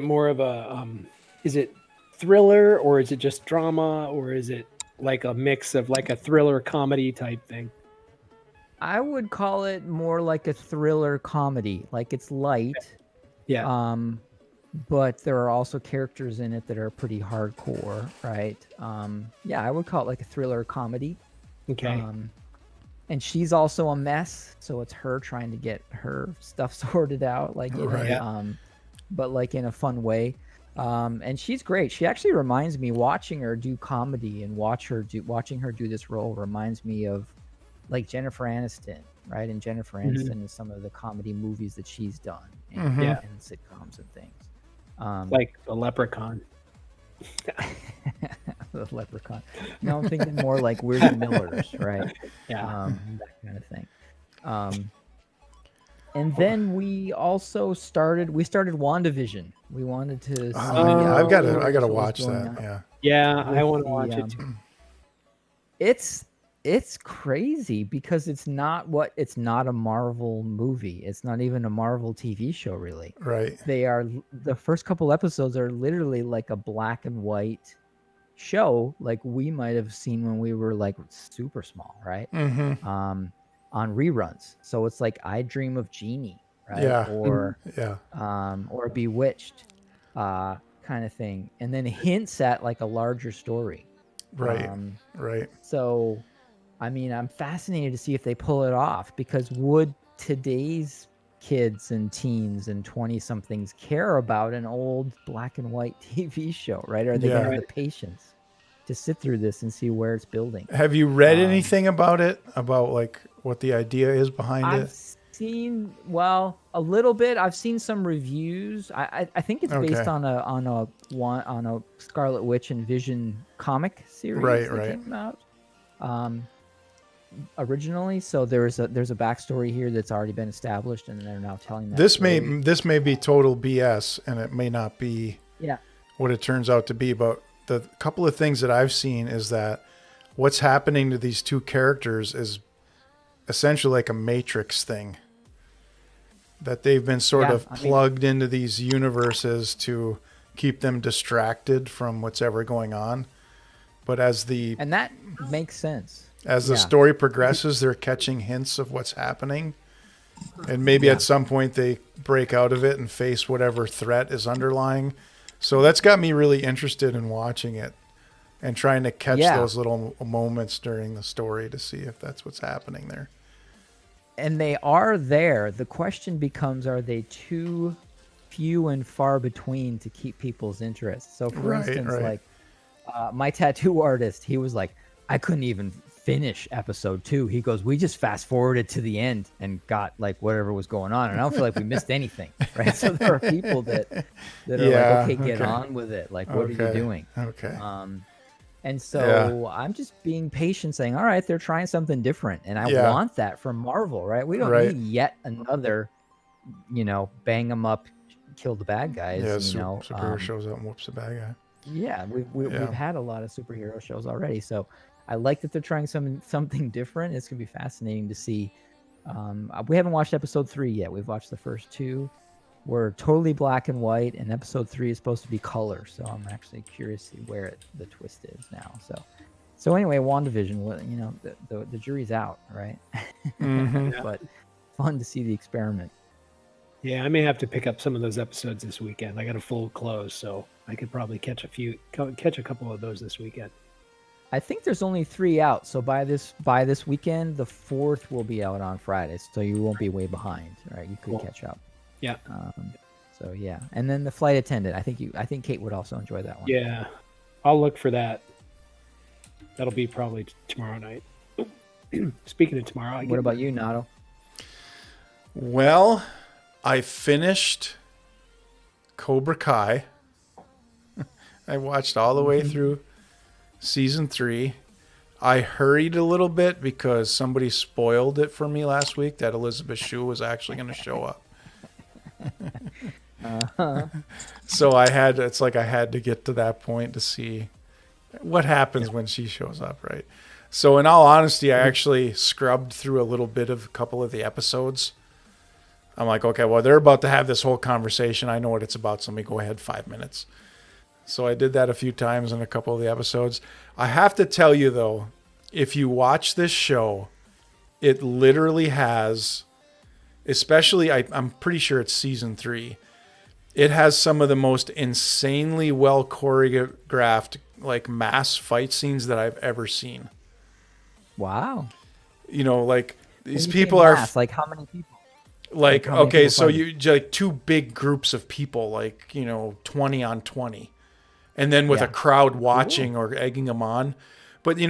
it thriller, or is it just drama, or is it like a mix of like a thriller comedy type thing? I would call it more like a thriller comedy. Like it's light. Yeah. But there are also characters in it that are pretty hardcore, right? I would call it like a thriller comedy. Okay. And she's also a mess, so it's her trying to get her stuff sorted out, like but like in a fun way. And she's great. She actually reminds me, watching her do comedy and watching her do this role reminds me of like Jennifer Aniston, right? And Jennifer Aniston in some of the comedy movies that she's done, and sitcoms and things. Like a Leprechaun. The Leprechaun. No, I'm thinking more like Weird Al Miller's, right? Yeah. That kind of thing. And then we also started WandaVision. We wanted to see I gotta watch that. On. Yeah, I want to watch it too. It's crazy because it's not a Marvel movie. It's not even a Marvel TV show, really. Right. The first couple episodes are literally like a black and white show, like we might have seen when we were like super small, right? On reruns. So it's like I Dream of Jeannie, right? Yeah. Or Bewitched. kind of thing, and then hints at like a larger story. Right. Right. So, I mean, I'm fascinated to see if they pull it off, because would today's kids and teens and 20-somethings care about an old black and white TV show, right? Are they going to have the patience to sit through this and see where it's building? Have you read anything about it? About like what the idea is behind I've seen, well, a little bit. I've seen some reviews. I think it's based on a Scarlet Witch and Vision comic series that came out originally. So there's a backstory here that's already been established, and they're now telling that This story. may be total BS, and it may not be what it turns out to be. But the couple of things that I've seen is that what's happening to these two characters is essentially like a Matrix thing. That they've been sort of plugged into these universes to keep them distracted from what's ever going on. But and that makes sense. As the story progresses, they're catching hints of what's happening. And maybe at some point they break out of it and face whatever threat is underlying. So that's got me really interested in watching it and trying to catch those little moments during the story to see if that's what's happening there. And they are there. The question becomes, are they too few and far between to keep people's interest? So for instance, like my tattoo artist, he was like, I couldn't even finish episode 2. He goes, we just fast forwarded to the end and got like whatever was going on, and I don't feel like we missed anything, right? So there are people that are like, okay, get on with it. Like, what are you doing? Okay. And so I'm just being patient, saying, all right, they're trying something different, and I want that from Marvel, right? We don't need yet another, bang them up, kill the bad guys. Superhero shows up and whoops the bad guy. Yeah, we've had a lot of superhero shows already, so I like that they're trying something different. It's gonna be fascinating to see. We haven't watched episode 3 yet. We've watched the first 2. We're totally black and white, and episode 3 is supposed to be color. So I'm actually curious to see where the twist is now. So anyway, WandaVision. The jury's out, right? Mm-hmm. But fun to see the experiment. Yeah, I may have to pick up some of those episodes this weekend. I got a full close, so I could probably catch a couple of those this weekend. I think there's only 3 out, so by this weekend, the 4th will be out on Friday, so you won't be way behind, right? You could catch up. Yeah. So yeah, and then the flight attendant. I think Kate would also enjoy that one. Yeah, I'll look for that. That'll be probably tomorrow night. Speaking of tomorrow, what about you, Nato? Well, I finished Cobra Kai. I watched all the way through season 3. I hurried a little bit because somebody spoiled it for me last week that Elizabeth Shue was actually going to show up. So I had to get to that point to see what happens when she shows up, right? So in all honesty, I actually scrubbed through a couple of the episodes. I'm like, okay, well, they're about to have this whole conversation. I know what it's about, so let me go ahead 5 minutes. So I did that a few times in a couple of the episodes. I have to tell you, though, if you watch this show, it literally has, especially, I'm pretty sure it's season 3, it has some of the most insanely well choreographed, like, mass fight scenes that I've ever seen. Wow. Like, these people are... Like, how many people? Like okay, so you like 2 big groups of people, like 20 on 20, and then with a crowd watching or egging them on. But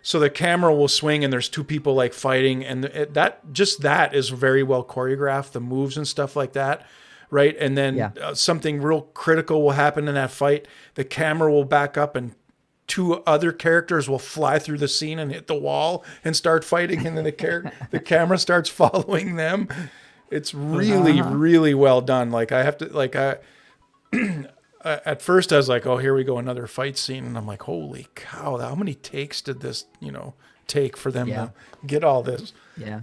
so the camera will swing and there's 2 people like fighting, and that is very well choreographed, the moves and stuff like that, right? And then something real critical will happen in that fight. The camera will back up and 2 other characters will fly through the scene and hit the wall and start fighting, and then the camera starts following them. It's really, really well done. Like at first I was like, oh, here we go, another fight scene, and I'm like, holy cow, how many takes did this, take for them to get all this? Yeah.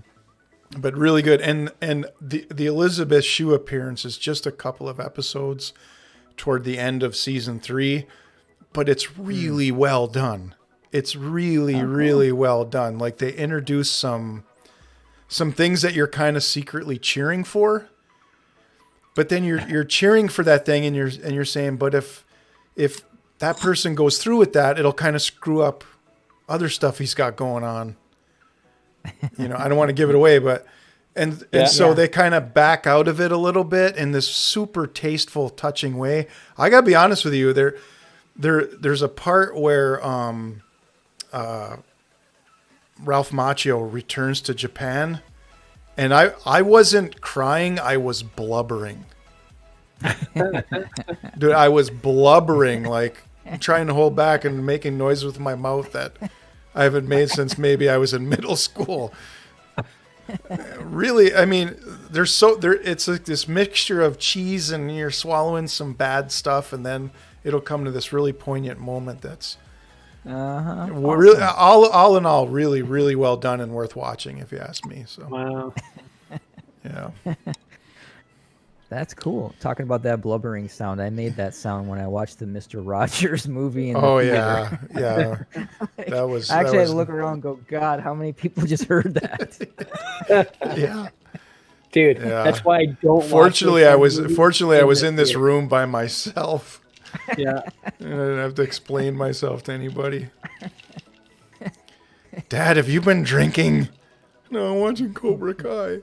But really good, and the Elizabeth Shue appearance is just a couple of episodes toward the end of season 3. But it's really well done. It's really, really well done. Like, they introduce some things that you're kind of secretly cheering for. but then you're cheering for that thing, and you're saying, but if that person goes through with that, it'll kind of screw up other stuff he's got going on. I don't want to give it away, but so they kind of back out of it a little bit in this super tasteful, touching way. I gotta be honest with you, there's a part where Ralph Macchio returns to Japan, and I wasn't crying, I was blubbering. Dude, I was blubbering, like trying to hold back and making noise with my mouth that I haven't made since maybe I was in middle school. Really, I mean, it's like this mixture of cheese, and you're swallowing some bad stuff, and then it'll come to this really poignant moment that's really, all in all, really, really well done and worth watching, if you ask me. So Wow. Yeah. That's cool. Talking about that blubbering sound, I made that sound when I watched the Mr. Rogers movie in the theater. Yeah. That was. I actually that had was, to look around and go, God, how many people just heard that? Yeah. Dude, Yeah. that's why I don't. Fortunately, I was in in this theater. room by myself. Yeah. And I didn't have to explain myself to anybody. Dad, have you been drinking? No, I'm watching Cobra Kai.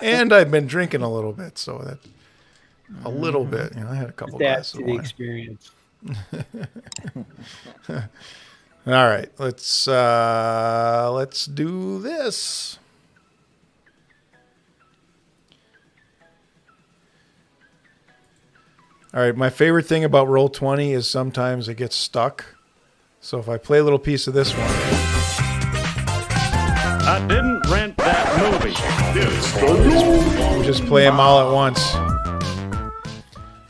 And I've been drinking a little bit, so that a little bit. I had a couple That's glasses of the wine. experience. All right, let's do this. All right, my favorite thing about Roll20 is sometimes it gets stuck. So if I play a little piece of this one. I didn't rent that movie. Just play them all at once.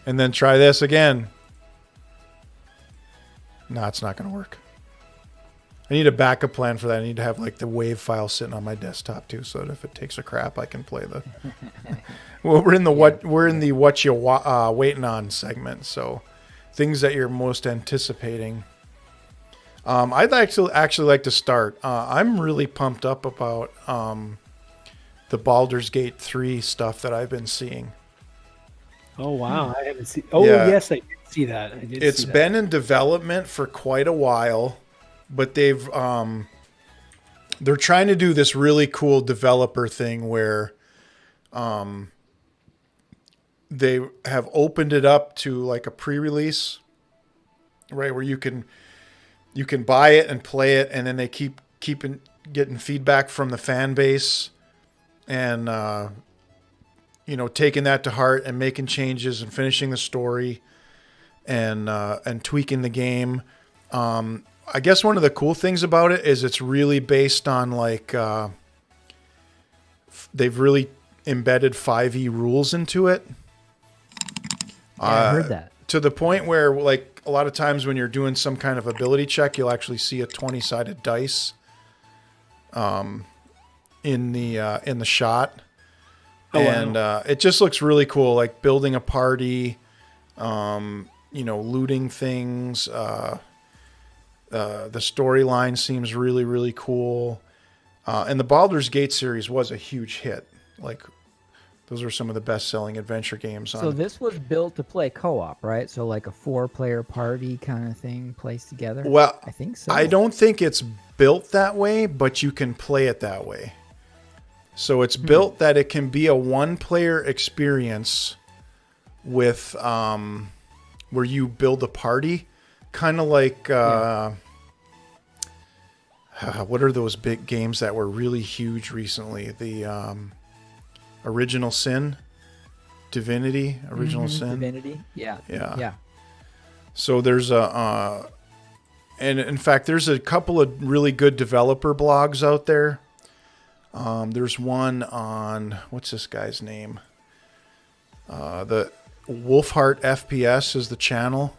And then try this again. No, it's not going to work. I need a backup plan for that. I need to have like the WAV file sitting on my desktop too, so that if it takes a crap, I can play the. Well, we're in the what you waiting on segment. So, things that you're most anticipating. I'd actually like to start. I'm really pumped up about the Baldur's Gate 3 stuff that I've been seeing. Oh wow, I haven't seen. Oh Yeah. yes, I did see that. It's been in development for quite a while, but they're trying to do this really cool developer thing where they have opened it up to like a pre-release, right, where you can buy it and play it, and then they keep getting feedback from the fan base, and taking that to heart and making changes and finishing the story and tweaking the game. I guess one of the cool things about it is it's really based on like they've really embedded 5e rules into it. I heard that. To the point where, like, a lot of times when you're doing some kind of ability check, you'll actually see a 20-sided dice in the shot. Oh, And wow. it just looks really cool, like building a party, looting things. The storyline seems really, really cool. And the Baldur's Gate series was a huge hit. Like, those are some of the best-selling adventure games. So this was built to play co-op, right? So like a 4-player party kind of thing placed together? Well, I think so. I don't think it's built that way, but you can play it that way. So it's built that it can be a 1-player experience with where you build a party, kind of like what are those big games that were really huge recently? The Original Sin, Divinity, Original Sin. Divinity, yeah. So there's and in fact, there's a couple of really good developer blogs out there. There's one on, what's this guy's name? The Wolfheart FPS is the channel.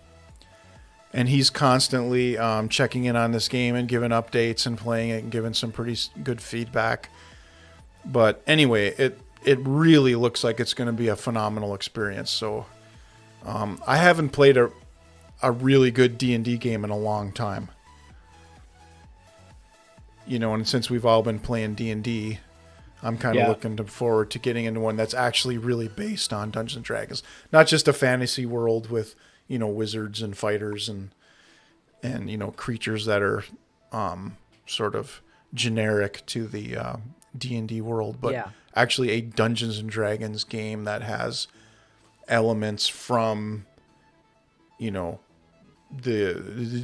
And he's constantly checking in on this game and giving updates and playing it and giving some pretty good feedback. But anyway, it really looks like it's going to be a phenomenal experience. So I haven't played a really good D&D game in a long time. And since we've all been playing D&D, I'm kind of Yeah. looking forward to getting into one that's actually really based on Dungeons and Dragons, not just a fantasy world with, wizards and fighters and creatures that are sort of generic to the D&D world, but Yeah. actually a Dungeons and Dragons game that has elements from, the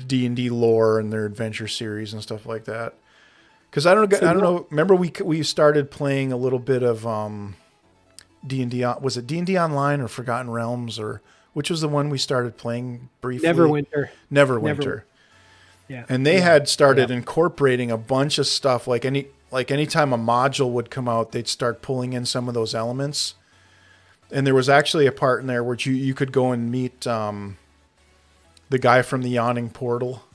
D&D lore and their adventure series and stuff like that. Because I don't know. Remember, we started playing a little bit of D&D. Was it D&D Online or Forgotten Realms, or which was the one we started playing briefly? Neverwinter. Yeah. And they had started incorporating a bunch of stuff. Like anytime a module would come out, they'd start pulling in some of those elements. And there was actually a part in there where you could go and meet the guy from the Yawning Portal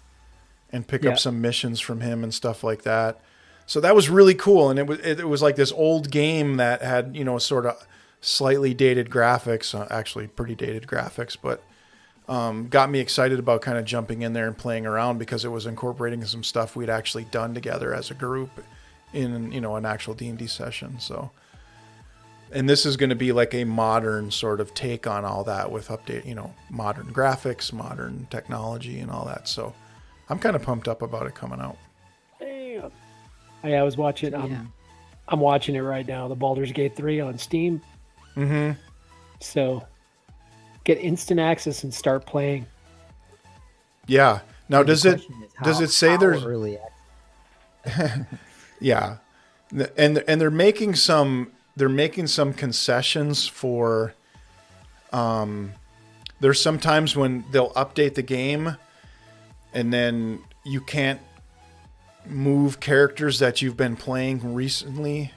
and pick up some missions from him and stuff like that. So that was really cool. And it was like this old game that had, sort of slightly dated graphics, actually pretty dated graphics, but got me excited about kind of jumping in there and playing around because it was incorporating some stuff we'd actually done together as a group in, an actual D&D session. So, and this is going to be like a modern sort of take on all that with modern graphics, modern technology and all that. So I'm kind of pumped up about it coming out. Damn. I was watching. I'm watching it right now. The Baldur's Gate 3 on Steam. Mm-hmm. So get instant access and start playing. Yeah. Now, does it say there's early access? Yeah, and they're making some concessions for. There's some times when they'll update the game, and then you can't move characters that you've been playing recently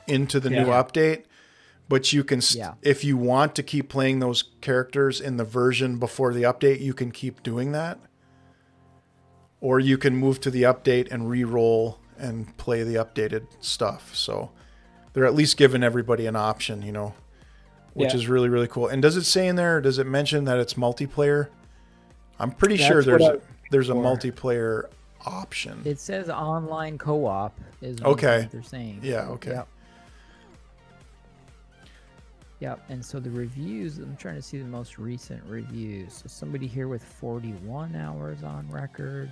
into the new update, but you can, if you want to keep playing those characters in the version before the update, you can keep doing that. Or you can move to the update and re-roll and play the updated stuff. So they're at least giving everybody an option, which is really, really cool. And does it say in there, does it mention that it's multiplayer? I'm pretty sure there's a multiplayer option. It says online co-op is what they're saying. Yeah, okay. Yep. And so the reviews, I'm trying to see the most recent reviews. So somebody here with 41 hours on record,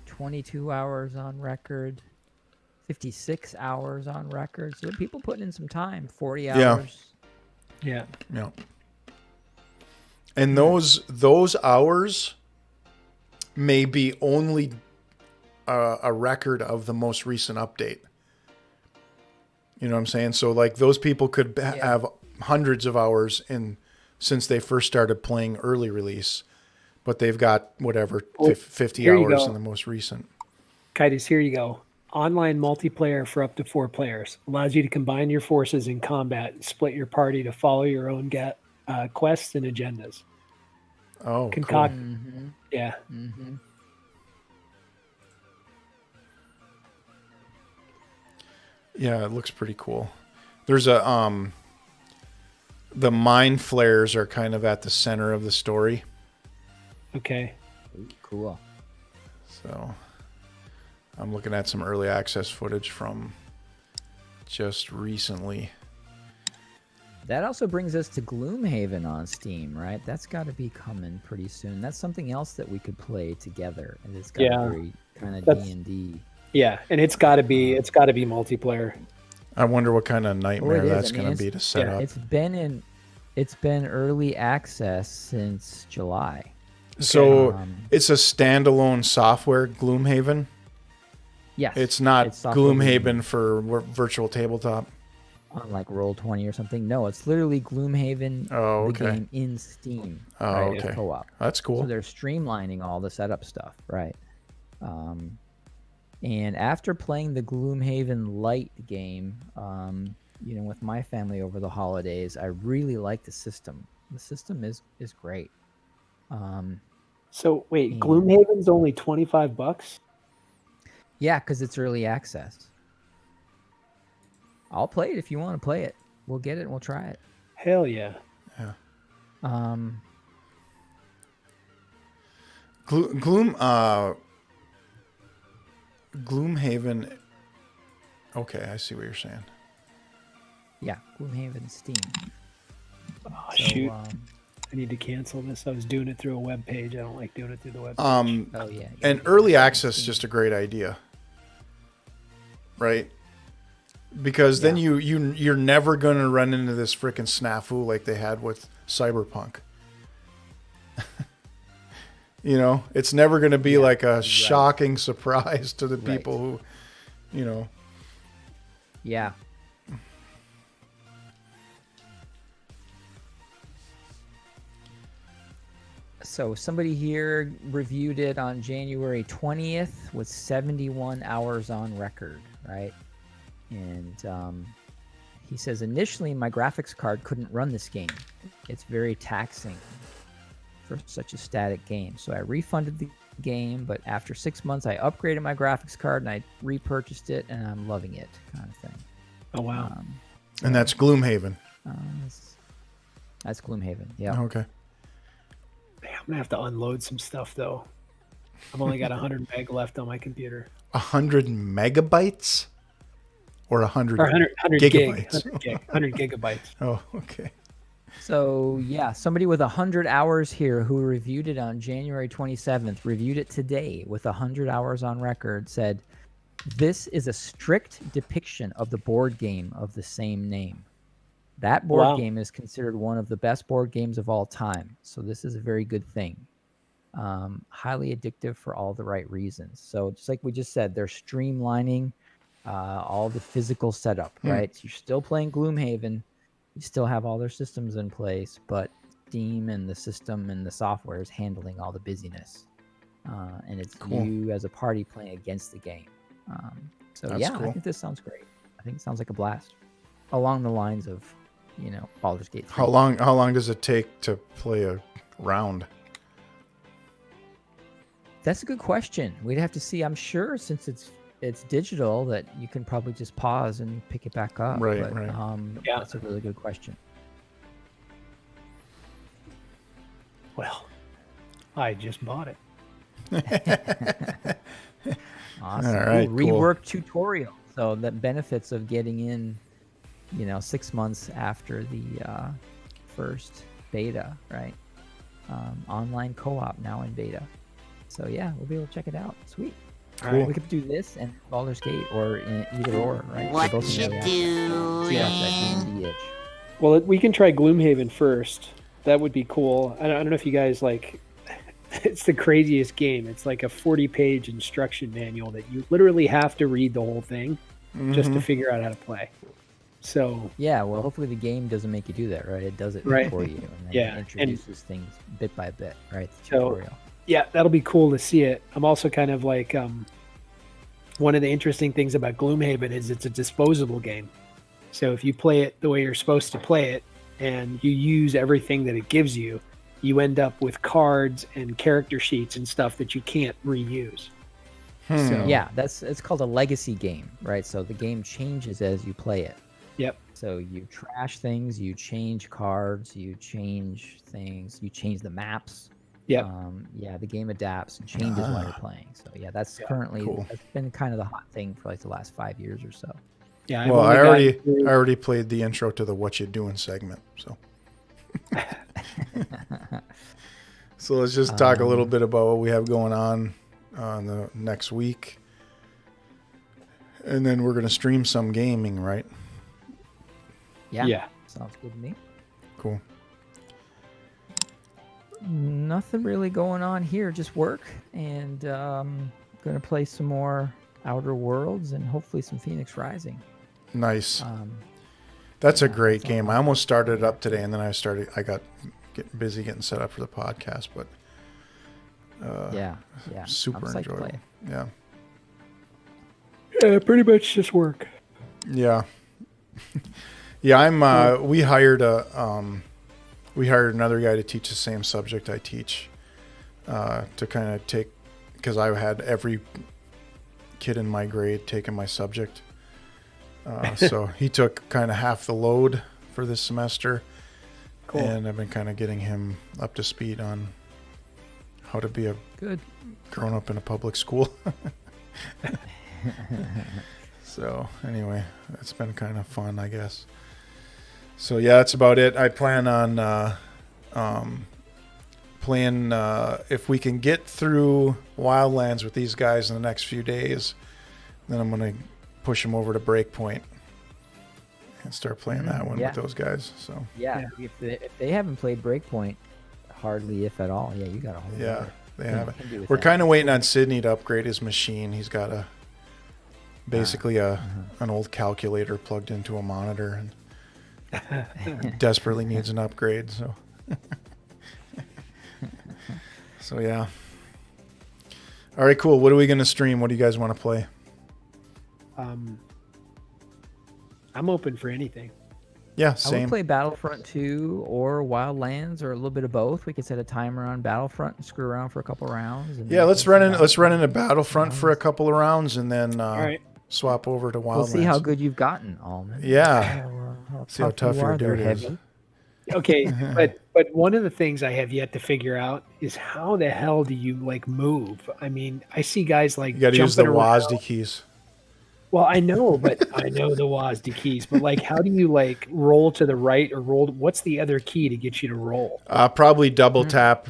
22 hours on record, 56 hours on record. So people putting in some time, 40 hours. Yeah. And those hours may be only a record of the most recent update. You know what I'm saying? So like those people could have hundreds of hours since they first started playing early release, but they've got 50 hours in the most recent. Kites, here you go. Online multiplayer for up to 4 players allows you to combine your forces in combat and split your party to follow your own quests and agendas. Oh, concoct. Cool. Mm-hmm. Yeah. Mm-hmm. Yeah, it looks pretty cool. There's the mind flares are kind of at the center of the story. Okay. Cool. So I'm looking at some early access footage from just recently. That also brings us to Gloomhaven on Steam, right? That's got to be coming pretty soon. That's something else that we could play together, and it's got a very kind of D&D. Yeah, and it's got to be multiplayer. I wonder what kind of nightmare that's going to be to set up. It's been early access since July. So it's a standalone software, Gloomhaven. Yes, it's not Gloomhaven for virtual tabletop. On like Roll20 or something. No, it's literally Gloomhaven, the game in Steam. Oh, right? okay. It's co-op. That's cool. So they're streamlining all the setup stuff, right? And after playing the Gloomhaven Light game, with my family over the holidays, I really like the system. The system is great. So wait, Gloomhaven's only $25? Yeah, because it's early access. I'll play it if you want to play it. We'll get it and we'll try it. Hell yeah. Yeah. Gloomhaven. Okay, I see what you're saying. Yeah, Gloomhaven Steam. Oh, So, shoot. I need to cancel this. I was doing it through a web page. I don't like doing it through the web page. Oh yeah. And early access is just a great idea, right? Because then you're never going to run into this freaking snafu like they had with Cyberpunk. You know, it's never going to be like a shocking surprise to the people who, you know. Yeah. So somebody here reviewed it on January 20th with 71 hours on record, right? And he says, initially my graphics card couldn't run this game. It's very taxing for such a static game. So I refunded the game, but after 6 months I upgraded my graphics card and I repurchased it and I'm loving it, kind of thing. Oh, wow. And that's Gloomhaven. That's Gloomhaven, yeah. Okay. Man, I'm going to have to unload some stuff, though. I've only got 100 meg left on my computer. 100 megabytes? Or 100 Or 100 gigabytes? 100 gigabytes. Oh, okay. So, yeah, somebody with 100 hours here who reviewed it on January 27th, reviewed it today with 100 hours on record, said, this is a strict depiction of the board game of the same name. That board game is considered one of the best board games of all time. So this is a very good thing. Highly addictive for all the right reasons. So just like we just said, they're streamlining all the physical setup, right? So you're still playing Gloomhaven. You still have all their systems in place, but Steam and the system and the software is handling all the busyness. And it's you as a party playing against the game. So That's yeah, cool. I think this sounds great. I think it sounds like a blast. Along the lines of, you know, Baldur's Gate 3. How long does it take to play a round? That's a good question. We'd have to see. I'm sure since it's digital that you can probably just pause and pick it back up. Right, but, right. Yeah. That's a really good question. Well, I just bought it. Awesome. All right, cool. Rework tutorial. So the benefits of getting in, 6 months after the first beta, right? Online co-op now in beta. So yeah, we'll be able to check it out. Sweet. Cool. We could do this and Baldur's Gate or either or, right? What They're both you in early access. See that D&D itch. Well, we can try Gloomhaven first. That would be cool. I don't know if you guys like. It's the craziest game. It's like a 40-page instruction manual that you literally have to read the whole thing just to figure out how to play. So Yeah, well, hopefully the game doesn't make you do that, right? It does it Right. for you, and then Yeah, it introduces things bit by bit, right? The So- tutorial. yeah, that'll be cool to see it. I'm also kind of like one of the interesting things about Gloomhaven is it's a disposable game. So if you play it the way you're supposed to play it and you use everything that it gives you, you end up with cards and character sheets and stuff that you can't reuse. So Yeah, it's called a legacy game, right? So the game changes as you play it. Yep. So you trash things, you change cards, you change things, you change the maps. Yep. Yeah, the game adapts and changes while you're playing. So yeah, that's currently cool. that's been kind of the hot thing for like the last 5 years or so. Yeah. I've Well, only I gotten through- already played the intro to the "What You Doing" segment, so. So let's just talk a little bit about what we have going on the next week, and then we're gonna stream some gaming, right? Yeah. Sounds good to me. Cool. Nothing really going on here, just work, and gonna play some more Outer Worlds and hopefully some Phoenix Rising. Nice. That's a great that's all game. I almost started it up today, and then I got busy getting set up for the podcast, but Yeah. super I'm psyched to enjoyable. play it. Yeah. Yeah, pretty much just work. Yeah. Yeah, I'm we hired another guy to teach the same subject I teach, to kind of take, because I had every kid in my grade taking my subject. So he took kind of half the load for this semester. Cool. And I've been kind of getting him up to speed on how to be a Good. grown up in a public school. So anyway, it's been kind of fun, I guess. So yeah, that's about it. I plan on playing if we can get through Wildlands with these guys in the next few days, then I'm gonna push them over to Breakpoint and start playing that one with those guys. So Yeah, if they haven't played Breakpoint, hardly if at all. Yeah, you got a whole. yeah, they haven't. We're kind of waiting on Sydney to upgrade his machine. He's got basically an old calculator plugged into a monitor and desperately needs an upgrade. So yeah. All right, cool. What are we going to stream? What do you guys want to play? I'm open for anything. Yeah, I same. would play Battlefront 2 or Wildlands or a little bit of both. We could set a timer on Battlefront and screw around for a couple rounds. And Yeah, let's run into Battlefront for a couple of rounds and then All right. swap over to Wildlands. We'll see how good you've gotten, Alman. Yeah. How See how tough you your are there, dude is. Heavy. Okay, but one of the things I have yet to figure out is how the hell do you like move? I mean, I see guys like You got to use the jumping around. WASD keys. Well, I know, but I know the WASD keys. But like, how do you like roll to the right or roll? What's the other key to get you to roll? Probably double tap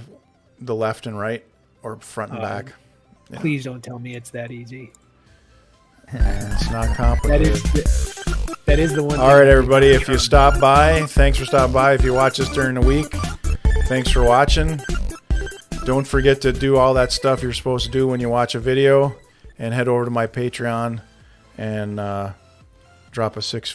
the left and right or front and back. Yeah. Please don't tell me it's that easy. It's not complicated. That is the one. All right, everybody. If you stop by, thanks for stopping by. If you watch us during the week, thanks for watching. Don't forget to do all that stuff you're supposed to do when you watch a video, and head over to my Patreon and drop a $6